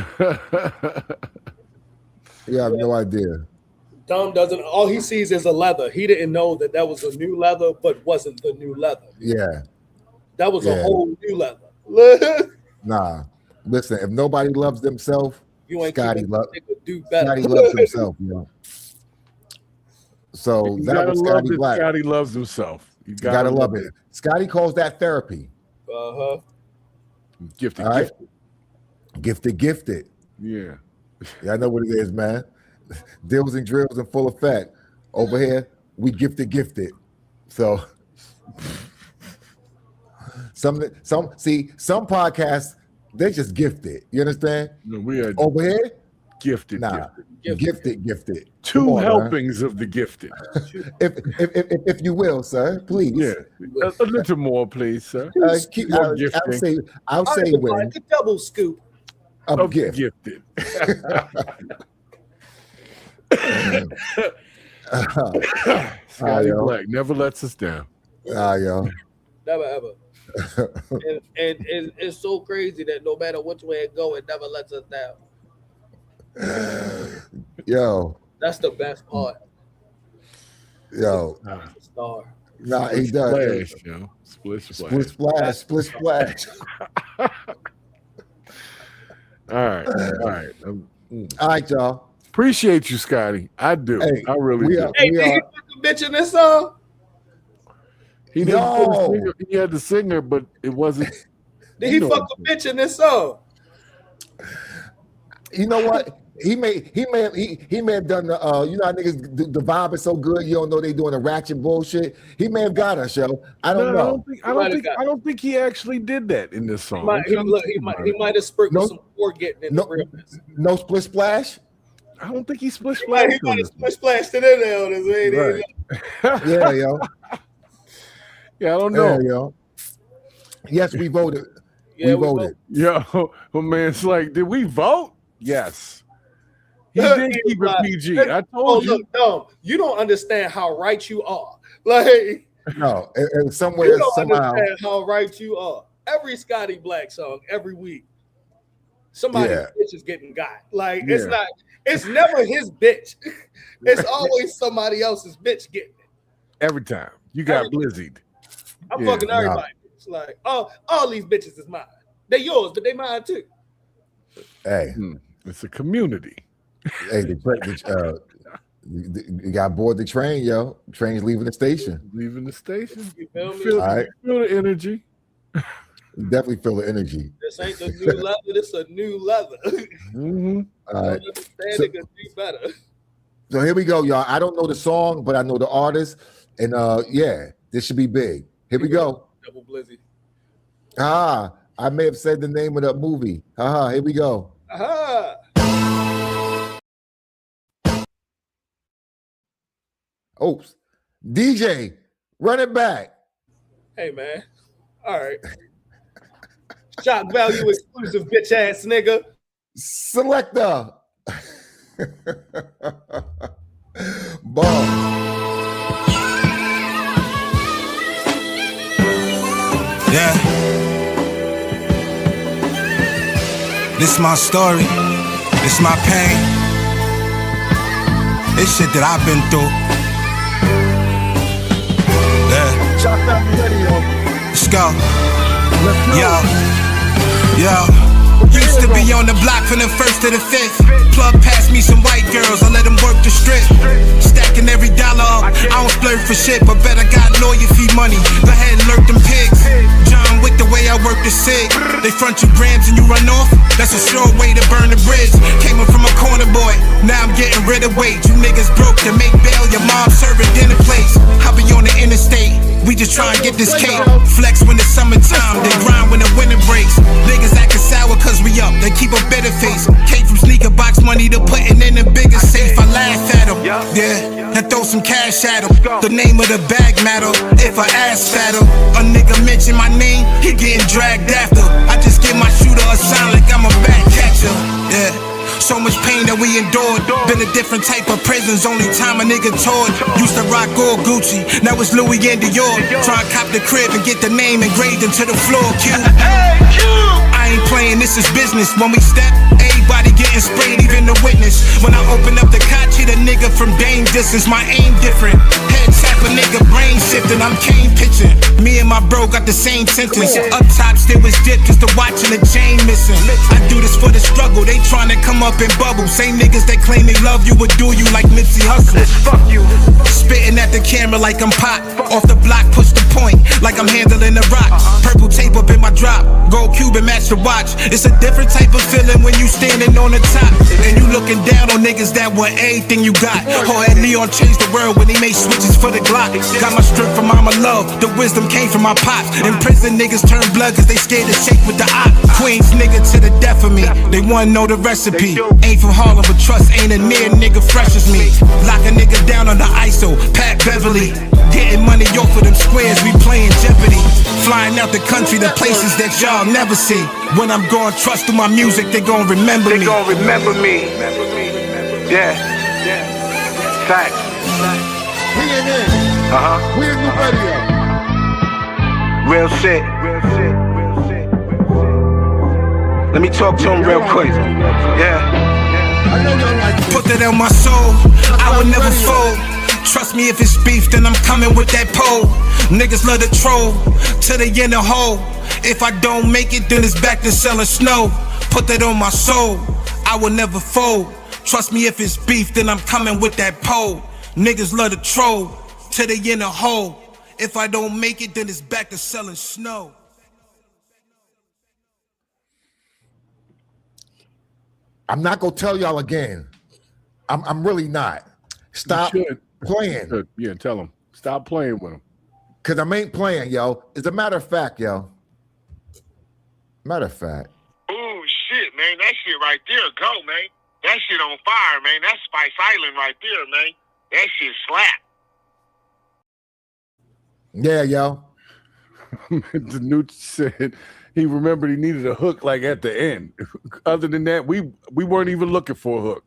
have no idea. Dom doesn't. All he sees is a leather. He didn't know that was a new leather, but wasn't the new leather. Yeah. That was a whole new leather. Nah. Listen, if nobody loves themselves, Scotty loves himself, you know. So that was Scotty Black. Scotty loves himself. You gotta love it. Scotty calls that therapy. Gifted. All right? Gifted. Yeah. Yeah, I know what it is, man. Deals and drills in full effect. Over here, we gifted. So some podcasts, they just gifted. You understand? No, we are over here. Gifted. Gifted. Two helpings of the gifted. if you will, sir, please. Yeah, a little more, please, sir. I'll say when like a double scoop of gifted. Scotty Black never lets us down. Yo. Never ever. and it's so crazy that no matter which way it go, it never lets us down. Yo. That's the best part. Yo. Star. Nah, he does. Splash, yo. Split splash. All right. All right, y'all. Appreciate you, Scotty. I do. Hey, I really do. Hey, did he put the bitch in this song? He had the singer, but it wasn't. Did he fuck a bitch in this song? You know what? He may have done the you know how niggas the vibe is so good you don't know they doing the ratchet bullshit. He may have got us, yo. I don't know. I don't think he actually did that in this song. He might have sprinkled some getting in the realness. No split splash. I don't think he split splash. He might have split splashed it in there on his way. Right. Yeah, yo. Yeah, I don't know. Yeah, yo. Yes, we voted. Yeah, we voted. Yo, my man's like, did we vote? Yes. He did keep it PG. I told you. Look, Dom, you don't understand how right you are. Like, no, and somewhere, you don't somehow, understand how right you are. Every Scotty Black song, every week, somebody's bitch is getting got. Like, it's never his bitch. It's always somebody else's bitch getting it. Every time. You got blizzied. I'm fucking everybody. It's like, all these bitches is mine. They yours, but they mine too. Hey, it's a community. Hey, you got aboard the train, yo. Train's leaving the station. Leaving the station. You feel me? Feel the energy. You definitely feel the energy. This ain't the new leather. This a new leather. All right. It could do better. So here we go, y'all. I don't know the song, but I know the artist, and this should be big. Here we go. Double Blizzy. I may have said the name of the movie. Here we go. Oops. DJ, run it back. Hey, man. All right. Shak Value exclusive bitch ass nigga. Selector. Bomb. Yeah. This my story. This my pain. This shit that I've been through. Yeah. Shak Value Radio. Let's go. Yo. Used to be on the block from the first to the fifth. Plug past me some white girls, I let them work the strip. Stacking every dollar up, I don't splurge for shit, but bet I got lawyer fee money. Go ahead and lurk them pigs. John with the way I work the sig. They front you grams and you run off. That's a sure way to burn the bridge. Came up from a corner boy, now I'm getting rid of weight. You niggas broke to make bail, your mom serving dinner plates. I be on the interstate, we just try and get this cake. Flex when it's summertime, they grind when the winter breaks. Niggas acting sour cause we up, they keep a bitter face. Came from sneaker box money to putting in a bigger safe. I laugh at them, yeah, and throw some cash at them. The name of the bag matter, if I ass fatter. A nigga mention my name, he getting dragged after. I just give my shooter a sign like I'm a back catcher, yeah. So much pain that we endured. Been a different type of prisons, only time a nigga toured. Used to rock all Gucci, now it's Louis and Dior. Try and cop the crib and get the name engraved into the floor. Q. I ain't playing, this is business. When we step, everybody getting sprayed, even the witness. When I open up the cot, hit a nigga from Dame distance. My aim different. Head tap a nigga, brain shifting. I'm cane pitching. Me and my bro got the same sentence. Up top, still was dipped, just the watch and the chain missing. I do this for the struggle, they trying to come up in bubble. Same niggas that claim they love you would do you like Nipsey Hussle. Fuck you. Spitting at the camera like I'm Pop. Off the block, push the point like I'm handling the rock. Purple tape up in my drop. Gold Cuban match the watch. It's a different type of feeling when you standing on the top and you looking down on niggas that want everything you got. Or had Leon change the world when he made switches for the Glock. Got my strength from mama love. The wisdom came from my pops. In prison niggas turn blood cause they scared to shake with the op. Queens nigga to the death of me. They wanna know the recipe. Ain't from Harlem, but trust ain't a near nigga fresh as me. Lock a nigga down on the ISO, Pat Beverly. Getting money off of them squares, we playing Jeopardy. Flying out the country to places that y'all never see. When I'm going trust through my music, they gon' remember me. They gon' remember me. Yeah. Facts. We in it. We in the radio. Real shit. Let me talk to him real quick. Yeah. Put that on my soul, I would never fold. Trust me, if it's beef, then I'm coming with that pole. Niggas love to troll, till they in the hole. If I don't make it, then it's back to selling snow. Put that on my soul, I will never fold. Trust me, if it's beef, then I'm coming with that pole. Niggas love to troll, till they in the hole. If I don't make it, then it's back to selling snow. I'm not gonna tell y'all again. I'm really not. Stop playing. Yeah, tell them. Stop playing with them. Cause I ain't playing, yo. As a matter of fact, yo. Matter of fact. Oh shit, man. That shit right there, go, man. That shit on fire, man. That's Spice Island right there, man. That shit slap. Yeah, yo. The Newt said he remembered he needed a hook like at the end. Other than that, we weren't even looking for a hook.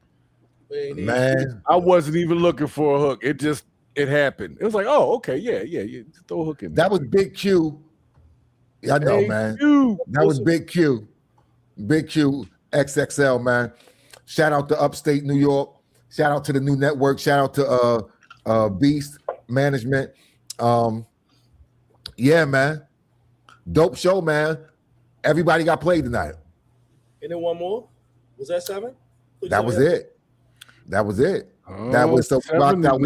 Man, I wasn't even looking for a hook. It happened. It was like, oh, okay, yeah. Throw a hook in there. That was Big Q. I know, man. That was Big Q. Big Q XXL, man. Shout out to Upstate New York. Shout out to the new network. Shout out to Beast Management. Yeah, man. Dope show, man. Everybody got played tonight. And then one more. Was that 7? That was it. That was it. That was so rocked out.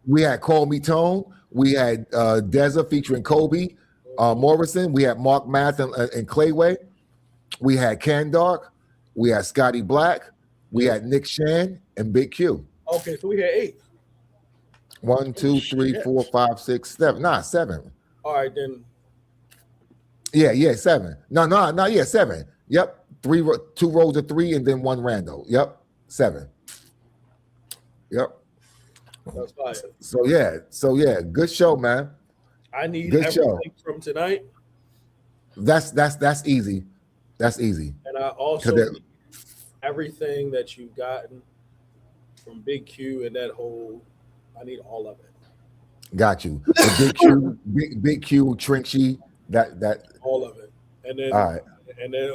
We had Call Me Tone. We had Deza featuring Kobe Morrison. We had Mark Math and Clayway. We had Can Dark. We had Scotty Black. We had Nick Shan and Big Q. Okay, so we had 8. 1, 2, 3, 4, 5, 6, 7. Nah, 7. All right, then. Yeah, 7. No, yeah, 7. Yep. 2 rows of 3 and then 1 rando. Yep. 7. Yep. That's fire. So yeah, good show, man. I need good everything show from tonight. That's easy. That's easy. And I also need everything that you've gotten from Big Q and that whole. I need all of it. Got you. The Big Q, Big Q, Trinksy, that all of it, and then all right, and then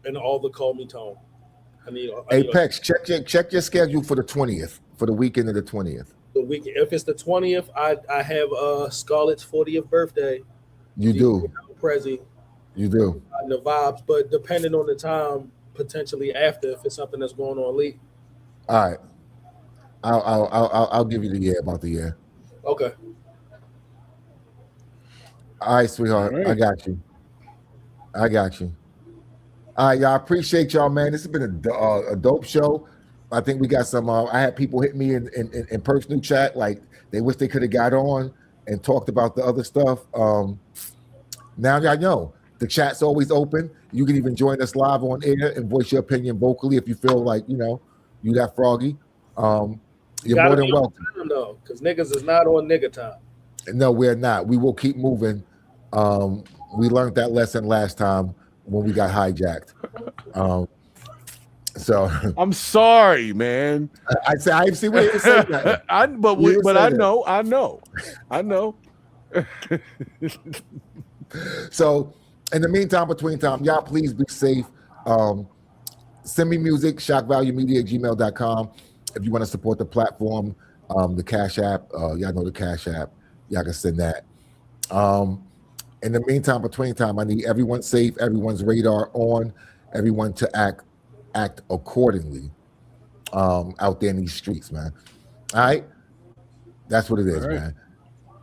and all the Call Me Tone. I need Apex. Check your schedule for the 20th, for the weekend of the 20th. The week, if it's the 20th, I have Scarlett's 40th birthday. You do. Prezi. You do. The vibes, but depending on the time, potentially after, if it's something that's going on late. All right. I'll give you the year about the year. Okay. All right, sweetheart. Right. I got you. All right, y'all. Appreciate y'all, man. This has been a dope show. I think we got some. I had people hit me in personal chat, like they wish they could have got on and talked about the other stuff. Now y'all know the chat's always open. You can even join us live on air and voice your opinion vocally if you feel like you that froggy. You're more than welcome. No, because niggas is not on nigga time. No, we're not. We will keep moving. We learned that lesson last time when we got hijacked. So I'm sorry, man. I didn't see what you said that. I know. So in the meantime, between time, y'all please be safe. Send me music, shakvaluemedia@gmail.com. If you want to support the platform, the Cash App, y'all know the Cash App. Y'all can send that. In the meantime, between time, I need everyone safe, everyone's radar on, everyone to act accordingly out there in these streets, man. All right? That's what it is, man.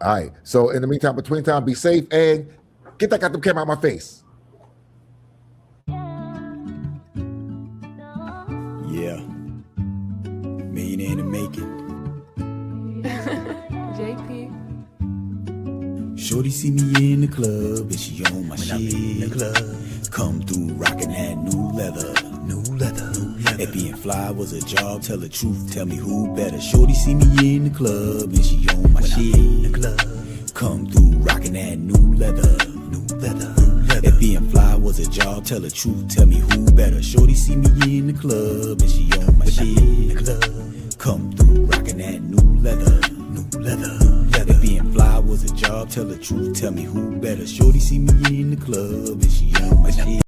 All right. So in the meantime, between time, be safe and get that goddamn camera out my face. Yeah. Millionaire to make it. JP. Shorty see me in the club and she on my shit. In the club. Come through rocking that new leather. If being fly was a job, tell the truth, tell me who better. Shorty see me in the club and she on my shit. In the club. Come through rocking that new leather. If being fly was a job, tell the truth, tell me who better. Shorty see me in the club and she on my shit. In the club. Come through rocking that new leather. If being fly was a job, tell the truth, tell me who better. Shorty see me in the club and she on my shit.